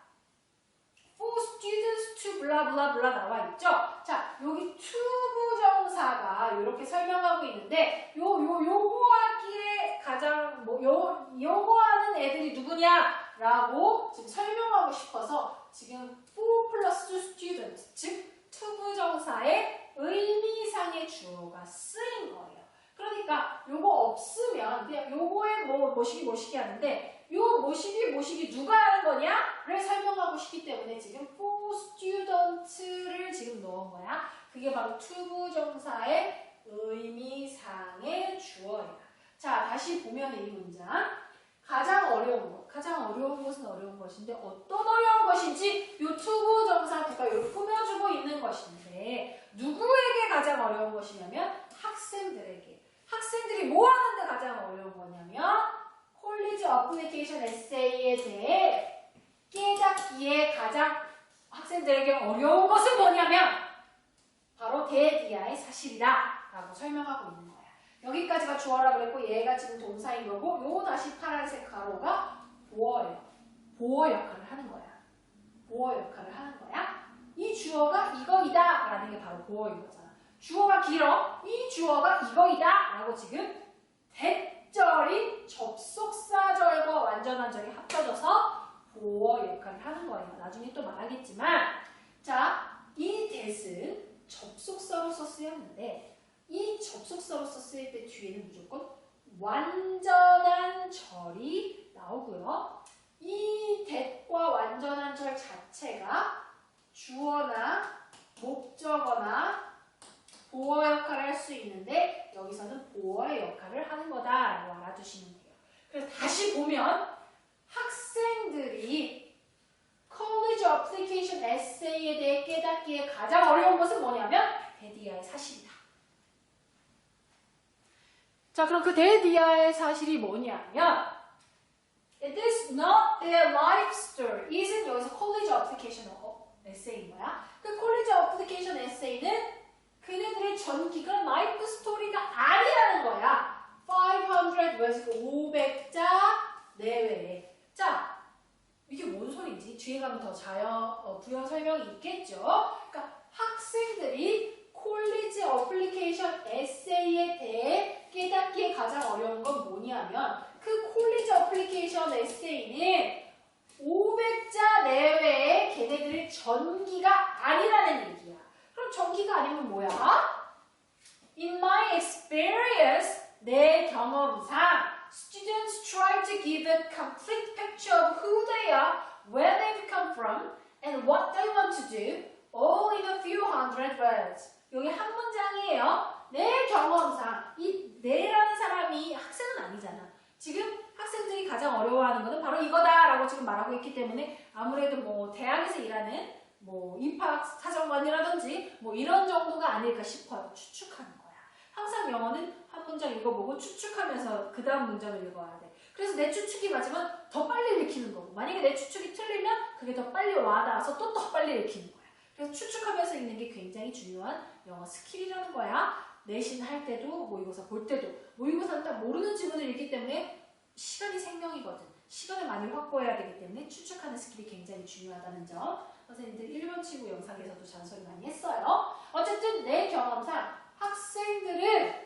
for students to blah blah blah 나와 있죠? 자, 여기 to 부정사가 이렇게 설명하고 있는데 요거 하기에 가장 요거 하는 애들이 누구냐라고 지금 설명하고 싶어서 지금 for plus student 즉 to 부정사의 의미상의 주어가 쓰인 거예요. 그러니까 요거 없으면 그냥 요거에 모시기 하는데 요 모시기 누가 하는 거냐를 설명하고 싶기 때문에 지금 for student를 지금 넣은 거야. 그게 바로 to 부정사의 의미상의 주어예요. 자, 다시 보면 이 문장 가장 어려운 것. 가장 어려운 것은 어려운 것인데 어떤 어려운 것인지 요 to 부정사가 여기 꾸며주고 있는 것인데 누구에게 가장 어려운 것이냐면 학생들에게. 학생들이 뭐 하는데 가장 어려운 거냐면 콜리지 어플리케이션 에세이에 대해 깨닫기에 가장 학생들에게 어려운 것은 뭐냐면 바로 대디아의 사실이다 라고 설명하고 있는 거야. 여기까지가 주어라 그랬고 얘가 지금 동사인 거고 요 다시 파란색 가로가 보어예요. 보어 역할을 하는 거야. 보어 역할을 하는 거야. 이 주어가 이거이다 라는 게 바로 보어인 거잖아. 주어가 길어. 이 주어가 이거이다 라고 지금 대절인 접속사절과 완전한절이 합쳐져서 보어 역할을 하는 거예요. 나중에 또 말하겠지만 자, 이 that은 접속사로 썼어야 하는데 이 접속사로 썼을 때 뒤에는 무조건 완전한 절이 나오고요. 이 that과 완전한 절 자체가 주어나 목적어나 보어 역할을 할 수 있는데 여기서는 보어의 역할을 하는 거다라고 알아두시면 돼요. 그래서 다시 보면 학생들이 college application essay에 대해 깨닫기에 가장 어려운 것은 뭐냐면 대디아의 사실이다. 자, 그럼 그 대디아의 사실이 뭐냐면 It is not their life story. it은 여기서 college application essay인 거야. 그 college application essay는 그네들의 전기가 라이프 스토리가 아니라는 거야. 500 words, 500자 내외에. 자, 이게 뭔 소리인지 뒤에 가면 더 부연 설명이 있겠죠. 그러니까 학생들이 콜리지 어플리케이션 에세이에 대해 깨닫기에 가장 어려운 건 뭐냐면 그 콜리지 어플리케이션 에세이는 500자 내외의 걔네들의 전기가 아니라는 얘기야. 그럼 전기가 아니면 뭐야? In my experience, 내 경험상 students try to give a complete picture of who they are, where they've come from, and what they want to do, all in a few hundred words. 여기 한 문장이에요. 내 경험상, 이 내라는 사람이 학생은 아니잖아. 지금 학생들이 가장 어려워하는 것은 바로 이거다라고 지금 말하고 있기 때문에 아무래도 뭐 대학에서 일하는 뭐 입학 사정관이라든지 뭐 이런 정도가 아닐까 싶어요. 추측하는 거야. 항상 영어는 한 문장 읽어보고 추측하면서 그 다음 문장을 읽어야 돼. 그래서 내 추측이 맞으면 더 빨리 읽히는 거고 만약에 내 추측이 틀리면 그게 더 빨리 와닿아서 또 더 빨리 읽히는 거야. 그래서 추측하면서 읽는 게 굉장히 중요한 영어 스킬이라는 거야. 내신 할 때도 모의고사 볼 때도 모의고사는 딱 모르는 지문을 읽기 때문에 시간이 생명이거든. 시간을 많이 확보해야 되기 때문에 추측하는 스킬이 굉장히 중요하다는 점 선생님들 1번 친구 영상에서도 잔소리 많이 했어요. 어쨌든 내 경험상 학생들은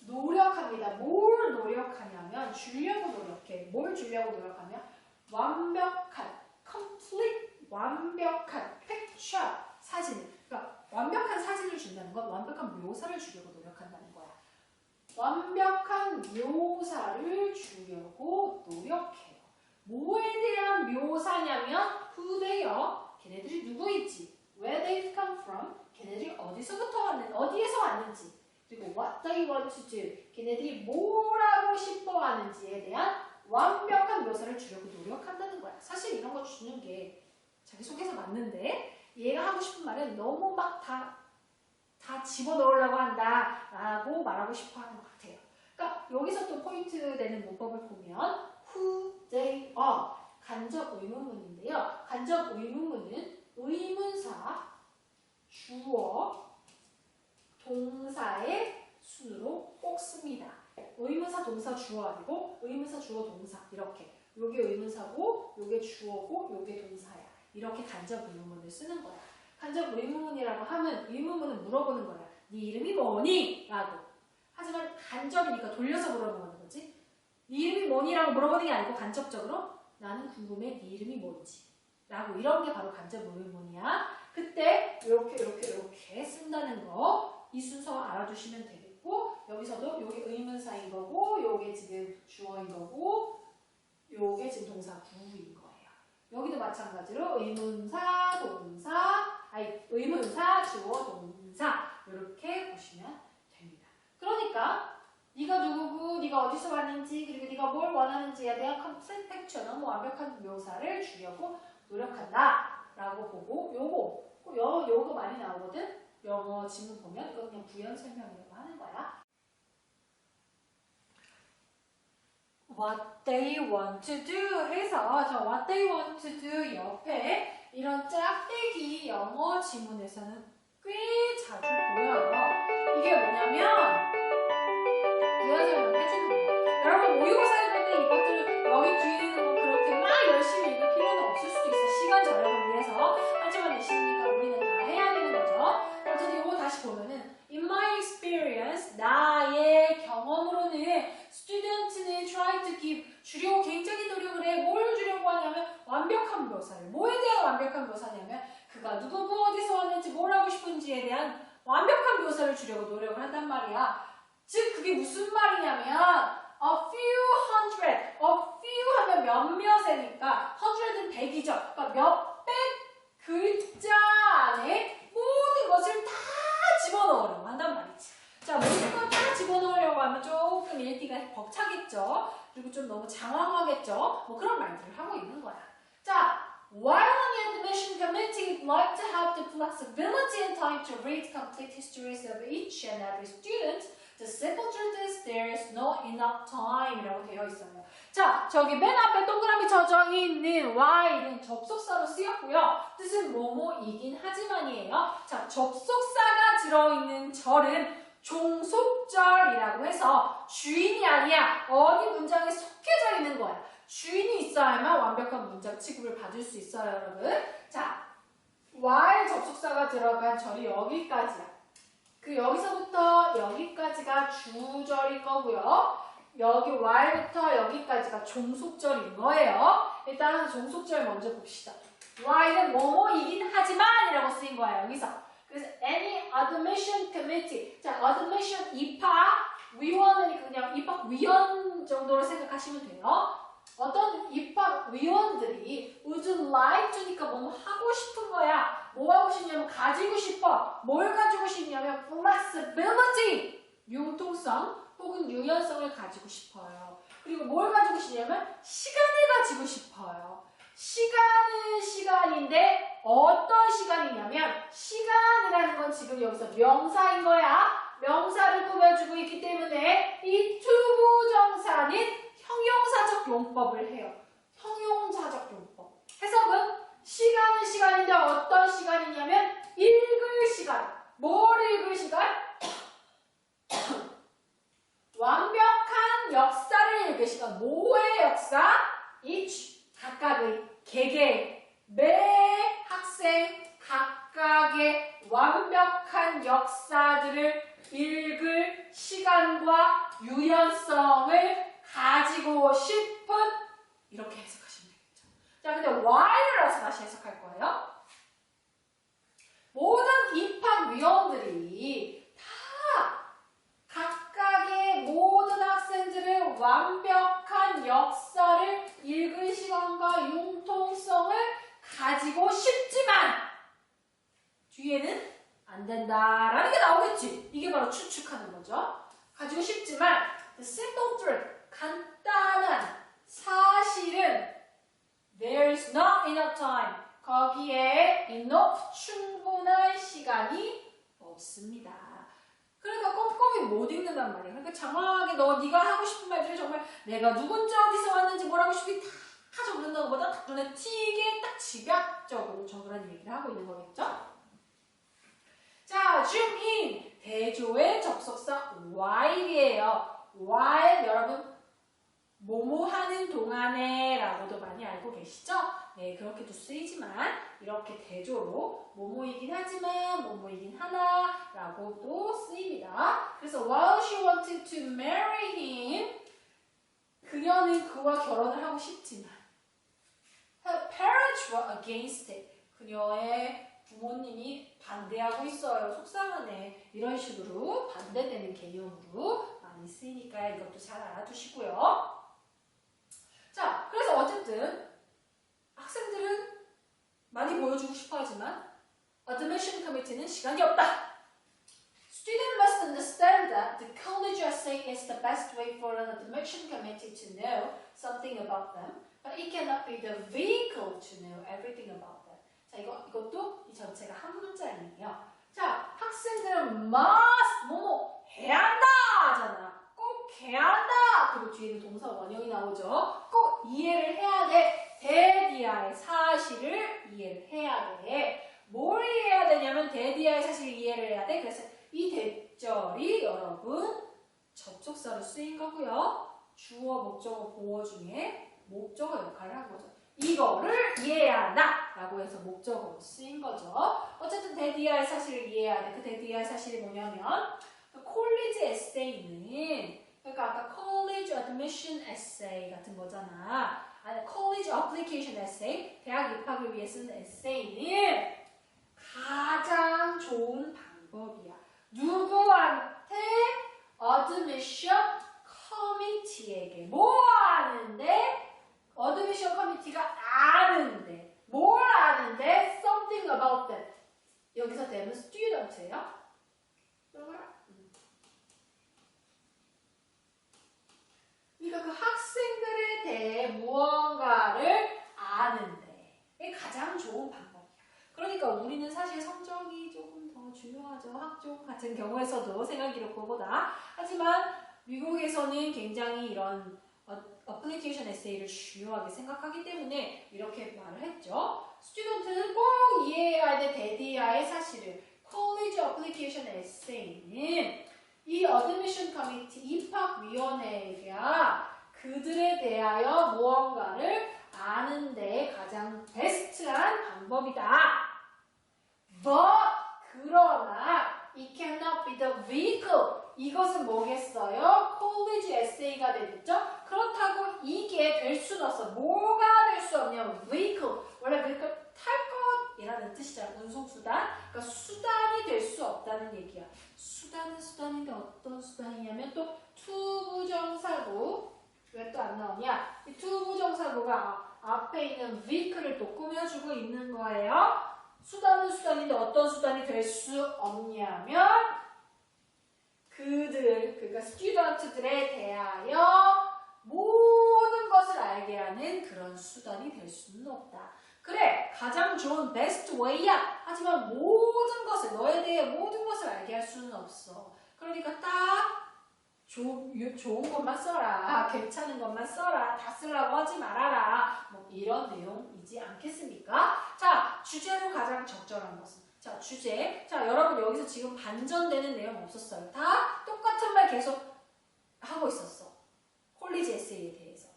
노력합니다. 뭘 노력하냐면 주려고 노력해. 뭘 주려고 노력하면 완벽한 complete 완벽한 picture 사진을 그러니까 완벽한 사진을 준다는 건 완벽한 묘사를 주려고 노력한다는 거야. 완벽한 묘사를 주려고 노력해요. 뭐에 대한 묘사냐면 who they are, 걔네들이 누구인지, where they've come from, 걔네들이 어디에서 왔는지, 그리고 what they want to do, 걔네들이 뭘 하고 싶어 하는지에 대한 완벽한 묘사를 주려고 노력한다는 거야. 사실 이런 거 주는 게 자기소개서 맞는데 얘가 하고 싶은 말은 너무 막 다 집어넣으려고 한다 라고 말하고 싶어 하는 것 같아요. 그러니까 여기서 또 포인트 되는 문법을 보면 who they are 간접 의문문인데요. 간접 의문문은 의문사, 주어, 동사의 순으로 꼭 씁니다. 의문사, 동사, 주어 아니고 의문사, 주어, 동사 이렇게 요게 의문사고 요게 주어고 요게 동사야. 이렇게 간접 의문문을 쓰는 거야. 간접 의문문이라고 하면 의문문은 물어보는 거야. 네 이름이 뭐니? 라고. 하지만 간접이니까 돌려서 물어보는 거지. 네 이름이 뭐니? 라고 물어보는 게 아니고 간접적으로 나는 궁금해 네 이름이 뭔지 라고 이런 게 바로 간접 의문문이야. 그때 이렇게 쓴다는 거 이 순서 알아두시면 되겠고 여기서도 요게 의문사인 거고 요게 지금 주어인 거고 요게 지금 동사 구인 거예요. 여기도 마찬가지로 의문사, 주어, 동사 이렇게 보시면 됩니다. 그러니까 네가 누구고 네가 어디서 왔는지 그리고 네가 뭘 원하는지에 대한 complete picture 너무 완벽한 묘사를 주려고 노력한다 라고 보고 요거 많이 나오거든. 영어 지문 보면 이거 그냥 부연 설명이라고 하는 거야. What they want to do 해서 저 what they want to do 옆에 이런 짝대기 영어 지문에서는 꽤 자주 보여요. 이게 뭐냐면 부연 설명해주는 거예요. 여러분 모의고사 할 때 이것들 여기 뒤에 있는 거 그렇게 막 열심히 읽을 필요는 없을 수도 있어. 시간 절약을 위해서. 하지만 내시니까 우리는 다 해야 되는 거죠. 어쨌든 이거 다시 보면은 In my experience, 나의 경험으로는 student는 try to give, 주려고 굉장히 노력을 해. 뭘 주려고 하냐면 완벽한 묘사를. 뭐에 대한 완벽한 묘사냐면 그가 누구고 어디서 왔는지 뭘 하고 싶은지에 대한 완벽한 묘사를 주려고 노력을 한단 말이야. 즉 그게 무슨 말이냐면 a few hundred, a few 하면 몇몇이니까 hundred은 100이죠. 그러니까 몇백 글자 안에 모든 것을 다 집어넣으려고 한단 말이지. 자, 모든 걸 다 집어넣으려고 하면 조금 읽기가 벅차겠죠. 그리고 좀 너무 장황하겠죠. 뭐 그런 말들을 하고 있는 거야. 자, while on the admission committee would like to have the flexibility and time to read complete histories of each and every student, the simple truth is there is not enough time 이라고 되어 있어요. 자, 저기 맨 앞에 동그라미 쳐져 있는 while은 접속사로 쓰였고요. 뜻은 뭐뭐이긴 하지만이에요. 자, 접속사가 들어있는 절은 종속절이라고 해서 주인이 아니야. 어디 문장에 속해져 있는 거야. 주인이 있어야만 완벽한 문장 취급을 받을 수 있어요, 여러분. 자, while 접속사가 들어간 절이 여기까지야. 그 여기서부터 여기까지가 주절일 거고요. 여기 while부터 여기까지가 종속절인 거예요. 일단 종속절 먼저 봅시다. while은 뭐뭐이긴 하지만이라고 쓰인 거야, 여기서. 그래서 any admission committee. 자, admission 입학 위원은 그냥 입학위원 정도로 생각하시면 돼요. 어떤 입학위원들이 would like to니까 뭐 하고 싶은 거야. 뭐 하고 싶냐면 가지고 싶어. 뭘 가지고 싶냐면 flexibility, 융통성 혹은 유연성을 가지고 싶어요. 그리고 뭘 가지고 싶냐면 시간을 가지고 싶어요. 시간은 시간인데 어떤 시간이냐면 시간이라는 건 지금 여기서 명사인 거야. 명사를 꾸며주고 있기 때문에 이 투부정사는 형용사적 용법을 해요. 형용사적 용법. 해석은 시간은 시간인데 어떤 시간이냐면 읽을 시간. 뭘 읽을 시간? 완벽한 역사를 읽을 시간. 뭐의 역사? each 각각의 개개 매 학생 각각의 완벽한 역사들을 읽을 시간과 유연성을 가지고 싶은 이렇게 해석하시면 되겠죠. 자, 근데 while이라서 다시 해석할 거예요. 모든 입학위원들이 다 각각의 모든 학생들의 완벽한 역사를 읽을 시간과 융통성을 가지고 싶지만 뒤에는 안 된다라는 게 나오겠지. 이게 바로 추측하는 거죠. 가지고 싶지만 the simple truth, 간단한 사실은 there's not enough time, 거기에 enough, 충분한 시간이 없습니다. 그러니까 꼼꼼히 못 읽는단 말이야. 그러니까 장황하게 네가 하고 싶은 말들을 정말 내가 누군지 어디서 왔는지 뭘 하고 싶은지 다 적는다는 것보다 눈에 띄게 딱 집약적으로 적으라는 얘기를 하고 있는 거겠죠. 자, zoom in. 대조의 접속사 while이에요. while 여러분 뭐뭐 하는 동안에 라고도 많이 알고 계시죠? 네, 그렇게도 쓰이지만 이렇게 대조로 뭐뭐이긴 하지만 뭐뭐이긴 하나 라고도 쓰입니다. 그래서 while she wanted to marry him, 그녀는 그와 결혼을 하고 싶지만 her parents were against it. 그녀의 부모님이 반대하고 있어요. 속상하네. 이런 식으로 반대되는 개념으로 많이 쓰이니까 이것도 잘 알아두시고요. 자, 그래서 어쨌든 학생들은 많이 보여주고 싶어 하지만 admission committee는 시간이 없다. Students must understand that the college essay is the best way for an admission committee to know something about them, but it cannot be the vehicle to know everything about them. 자, 이것도 이 전체가 한 문장이에요. 자, 학생들은 must 뭐뭐 해야 한다 하잖아. 꼭 해야 한다. 그리고 뒤에는 동사 원형이 나오죠. 꼭 이해를 해야 돼. 대디아의 사실을 이해를 해야 돼. 뭘 이해해야 되냐면 대디아의 사실을 이해를 해야 돼. 그래서 이 대절이 여러분 접속사로 쓰인 거고요. 주어, 목적어, 보어 중에 목적어 역할을 한 거죠. 이거를 이해해야 한다 라고 해서 목적어로 쓰인 거죠. 어쨌든 대디아의 사실을 이해해야 돼. 그 대디아의 사실이 뭐냐면 콜리지 에세이는 그러니까 아까 college admission essay 같은 거잖아. 아니 college application essay, 대학 입학을 위해 쓰는 에세이는 가장 좋은 방법이야. 누구한테? admission committee에게. 뭐 하는데? admission committee가 아는데. 뭘 아는데? something about them. 여기서 them은 student예요. 그러니까 그 학생들에 대해 무언가를 아는데 이게 가장 좋은 방법이야. 그러니까 우리는 사실 성적이 조금 더 중요하죠. 학종 같은 경우에서도 생활기록부보다. 하지만 미국에서는 굉장히 이런 어플리케이션 에세이를 중요하게 생각하기 때문에 이렇게 말을 했죠. 스튜던트는 꼭 이해해야 될 대디아의 사실을. 콜리지 어플리케이션 에세이는 이 어드미션 커미티 입학위원회가 그들에 대하여 무언가를 아는데 가장 베스트한 방법이다. But 그러나 it cannot be the vehicle. 이것은 뭐겠어요? 콜리지 에세이가 되겠죠? 그렇다고 이게 될 수는 없어. 뭐가 될 수 없냐면 vehicle. 원래 vehicle 탈 것이라는 뜻이잖아. 운송수단. 그러니까 수단이 될 수 없다는 얘기야. 수단은 수단인데 어떤 수단이냐면 또 투부정사구. 왜 또 안 나오냐? 이 투부정사구가 앞에 있는 vehicle을 또 꾸며주고 있는 거예요. 수단은 수단인데 어떤 수단이 될 수 없냐면 그들, 그러니까 스튜던트들에 대하여 모든 것을 알게 하는 그런 수단이 될 수는 없다. 그래, 가장 좋은 베스트 웨이야. 하지만 모든 것을, 너에 대해 모든 것을 알게 할 수는 없어. 그러니까 딱 좋은 것만 써라. 괜찮은 것만 써라. 다 쓰려고 하지 말아라. 뭐 이런 내용이지 않겠습니까? 자, 주제로 가장 적절한 것은. 자, 주제. 자, 여러분 여기서 지금 반전되는 내용 없었어요. 다 똑같은 말 계속 하고 있었어. 콜리지 에세이에 대해서.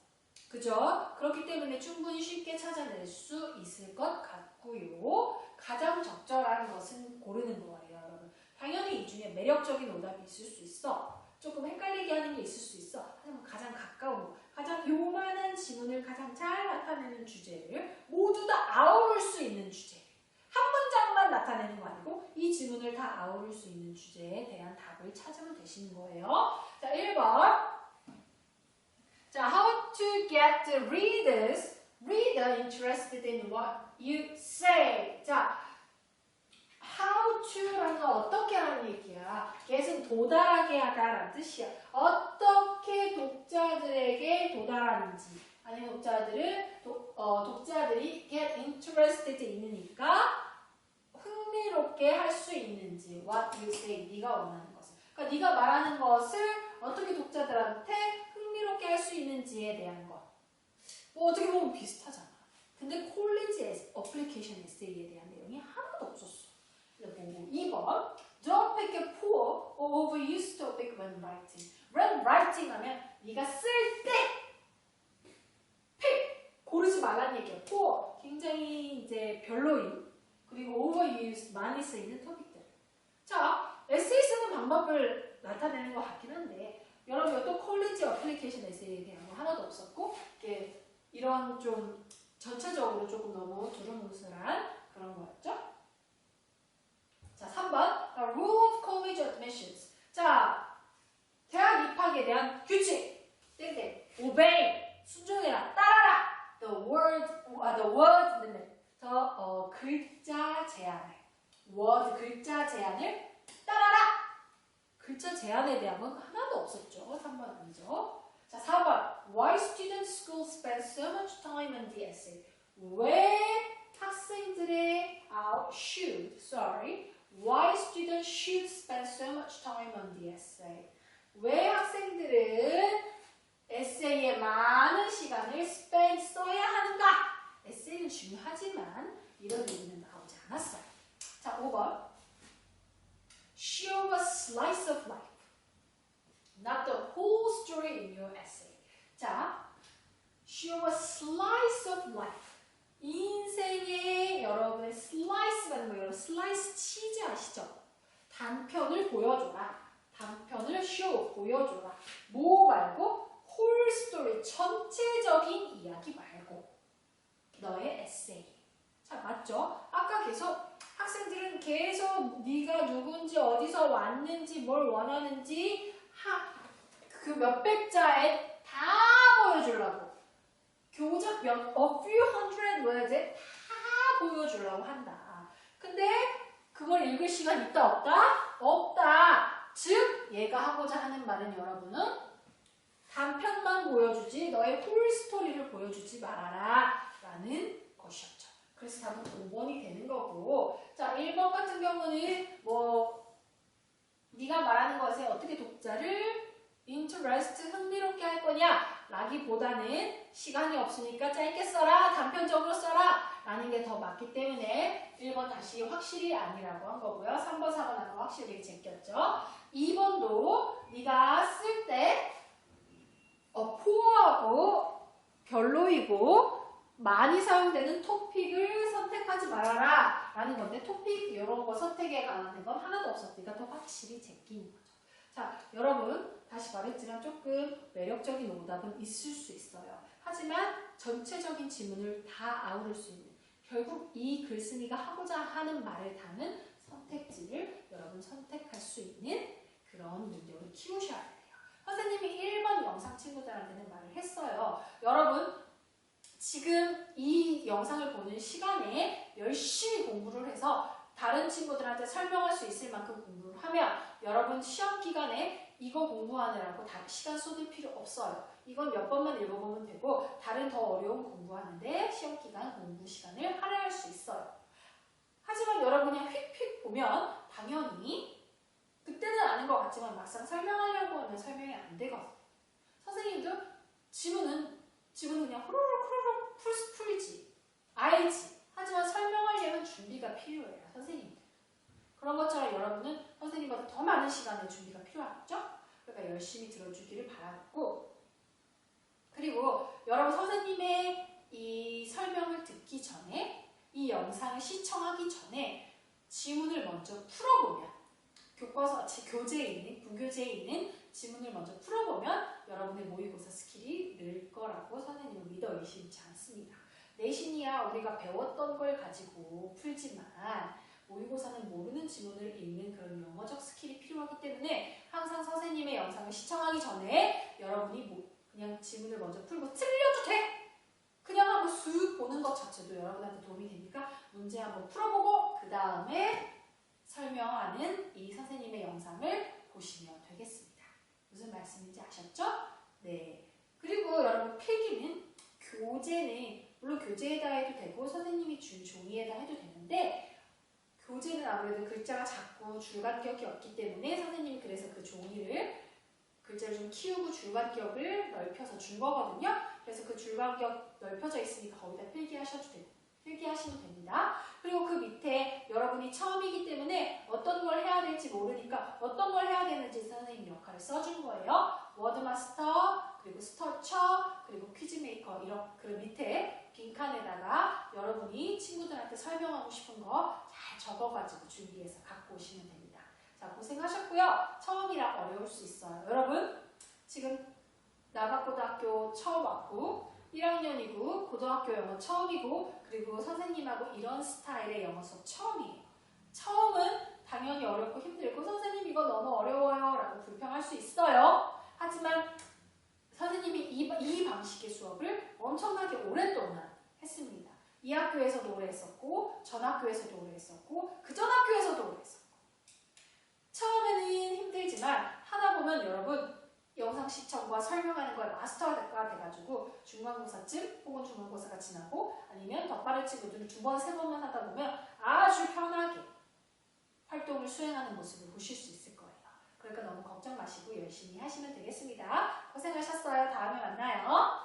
그죠? 그렇기 때문에 충분히 쉽게 찾아낼 수 있을 것 같고요. 가장 적절한 것은 고르는 거예요, 여러분. 당연히 이 중에 매력적인 오답이 있을 수 있어. 조금 헷갈리게 하는 게 있을 수 있어. 하지만 가장 가까운, 가장 요만한 지문을 가장 잘 나타내는 주제를 모두 다 아우를 수 있는 주제. 한 문장만 나타내는 거 아니고 이 지문을 다 아우를 수 있는 주제에 대한 답을 찾으면 되시는 거예요. 자, 1번. 자, how to get the reader interested in what you say. 자, how to라는 건 어떻게 하는 얘기야. get은 도달하게 하다라는 뜻이야. 어떻게 독자들에게 도달하는지. 아니면 독자들이 get interested 있으니까 흥미롭게 할 수 있는지. What you say. 네가 원하는 것을. 그러니까 네가 말하는 것을 어떻게 독자들한테 흥미롭게 할 수 있는지에 대한 것. 뭐 어떻게 보면 비슷하잖아. 근데 콜리지 어플리케이션 에세이에 대한 내용이 하나도 없었어. 2번. Don't pick a poor or overused topic when writing. When writing 하면 네가 쓸 때 pick 고르지 말라는 얘기야. poor 굉장히 이제 별로인 그리고 overused 많이 쓰이는 토픽들. 자, 에세이 쓰는 방법을 나타내는 것 같긴 한데 여러분 또 콜리지 어플리케이션 에세이에 대한 거 하나도 없었고 이런 좀 전체적으로 조금 너무 두루뭉술한 그런 거였죠. 자, 3번. Rule of College Admissions. 자, 대학 입학에 대한 규칙. 땡땡. Obey. 순종해라. 따라라. The word limit. 글자 제한을. word 글자 제한을 따라라. 글자 제한에 대한 건 하나도 없었죠. 3번 아니죠. 자, 4번. Why students school spend so much time on the essay? 왜 학생들의 Why students should spend so much time on the essay? 왜 학생들은 에세이에 많은 시간을 써야 하는가? 에세이는 중요하지만 이런 얘기는 나오지 않았어요. 자, 5번. Show a slice of life, not the whole story in your essay. 자, show a slice of life. 인생의 여러분의 슬라이스라는 거, 여러분 슬라이스 치즈 아시죠? 단편을 보여줘라. 단편을 보여줘라. 뭐 말고? 홀 스토리, 전체적인 이야기 말고 너의 에세이. 자, 맞죠? 아까 계속 학생들은 계속 네가 누군지 어디서 왔는지 뭘 원하는지 그 몇백 자에 다 보여주려고 교작 a few hundred words에 다 보여주려고 한다. 근데 그걸 읽을 시간 있다 없다? 없다. 즉 얘가 하고자 하는 말은 여러분은 단편만 보여주지 너의 홀 스토리를 보여주지 말아라 라는 것이었죠. 그래서 답은 5번이 되는 거고, 자, 1번 같은 경우는 뭐 네가 말하는 것에 어떻게 독자를 interest, 흥미롭게 할 거냐 라기보다는 시간이 없으니까 짧게 써라, 단편적으로 써라 라는 게 더 맞기 때문에 1번 다시 확실히 아니라고 한 거고요. 3번, 4번 아까 확실히 제꼈죠. 2번도 네가 쓸 때 포어하고 별로이고 많이 사용되는 토픽을 선택하지 말아라 라는 건데 토픽 이런 거 선택에 관한 건 하나도 없었으니까 더 확실히 제끼는 거죠. 자, 여러분 다시 말했지만 조금 매력적인 오답은 있을 수 있어요. 하지만 전체적인 지문을 다 아우를 수 있는 결국 이 글쓴이가 하고자 하는 말을 담은 선택지를 여러분 선택할 수 있는 그런 능력을 키우셔야 돼요. 선생님이 1번 영상 친구들한테는 말을 했어요. 여러분 지금 이 영상을 보는 시간에 열심히 공부를 해서 다른 친구들한테 설명할 수 있을 만큼 공부를 하면 여러분 시험 기간에 이거 공부하느라고 시간 쏟을 필요 없어요. 이건 몇 번만 읽어보면 되고 다른 더 어려운 공부하는데 시험 기간 공부 시간을 할애할 수 있어요. 하지만 여러분이 휙휙 보면 당연히 그때는 아는 것 같지만 막상 설명하려고 하면 설명이 안 되거든요. 선생님도 지문은 그냥 후루룩 풀지 알지. 하지만 설명하려면 준비가 필요해요. 선생님들. 그런 것처럼 여러분은 선생님보다 더 많은 시간의 준비가 필요하겠죠? 그러니까 열심히 들어주기를 바라고 그리고 여러분 선생님의 이 설명을 듣기 전에 이 영상을 시청하기 전에 지문을 먼저 풀어보면 교과서, 교재에 있는, 부교재에 있는 지문을 먼저 풀어보면 여러분의 모의고사 스킬이 늘 거라고 선생님은 믿어 의심치 않습니다. 내신이야 우리가 배웠던 걸 가지고 풀지만 모의고사는 모르는 지문을 읽는 그런 영어적 스킬이 필요하기 때문에 항상 선생님의 영상을 시청하기 전에 여러분이 그냥 지문을 먼저 풀고 틀려도 돼! 그냥 하고 쑥 보는 것 자체도 여러분한테 도움이 되니까 문제 한번 풀어보고 그 다음에 설명하는 이 선생님의 영상을 보시면 되겠습니다. 무슨 말씀인지 아셨죠? 네. 그리고 여러분 필기는 교재는 물론 교재에다 해도 되고 선생님이 준 종이에다 해도 되는데 교재는 아무래도 글자가 작고 줄간격이 없기 때문에 선생님이 그래서 그 종이를 글자를 좀 키우고 줄간격을 넓혀서 준 거거든요. 그래서 그 줄간격 넓혀져 있으니까 거기다 필기하셔도 되고 필기하시면 됩니다. 그리고 그 밑에 여러분이 처음이기 때문에 어떤 걸 해야 될지 모르니까 어떤 걸 해야 되는지 선생님 역할을 써준 거예요. 워드마스터, 그리고 스터처, 그리고 퀴즈메이커 이런 그 밑에 빈칸에다가 여러분이 친구들한테 설명하고 싶은 거 잘 적어가지고 준비해서 갖고 오시면 됩니다. 자, 고생하셨고요. 처음이라 어려울 수 있어요. 여러분 지금 나박고등학교 처음 왔고 1학년이고 고등학교 영어 처음이고 그리고 선생님하고 이런 스타일의 영어 수업 처음이에요. 처음은 당연히 어렵고 힘들고 선생님 이거 너무 어려워요 라고 불평할 수 있어요. 하지만 선생님이 이 방식의 수업을 엄청나게 오랫동안 했습니다. 이 학교에서도 오래 했었고 전 학교에서도 오래 했었고 그 전 학교에서도 오래 했었고 처음에는 힘들지만 하다 보면 여러분 영상 시청과 설명하는 걸 마스터가 돼가지고 중간고사쯤 혹은 중간고사가 지나고 아니면 더 빠른 친구들은 2번, 3번만 하다 보면 아주 편하게 활동을 수행하는 모습을 보실 수 있을 거예요. 그러니까 너무 걱정 마시고 열심히 하시면 되겠습니다. 고생하셨어요. 다음에 만나요.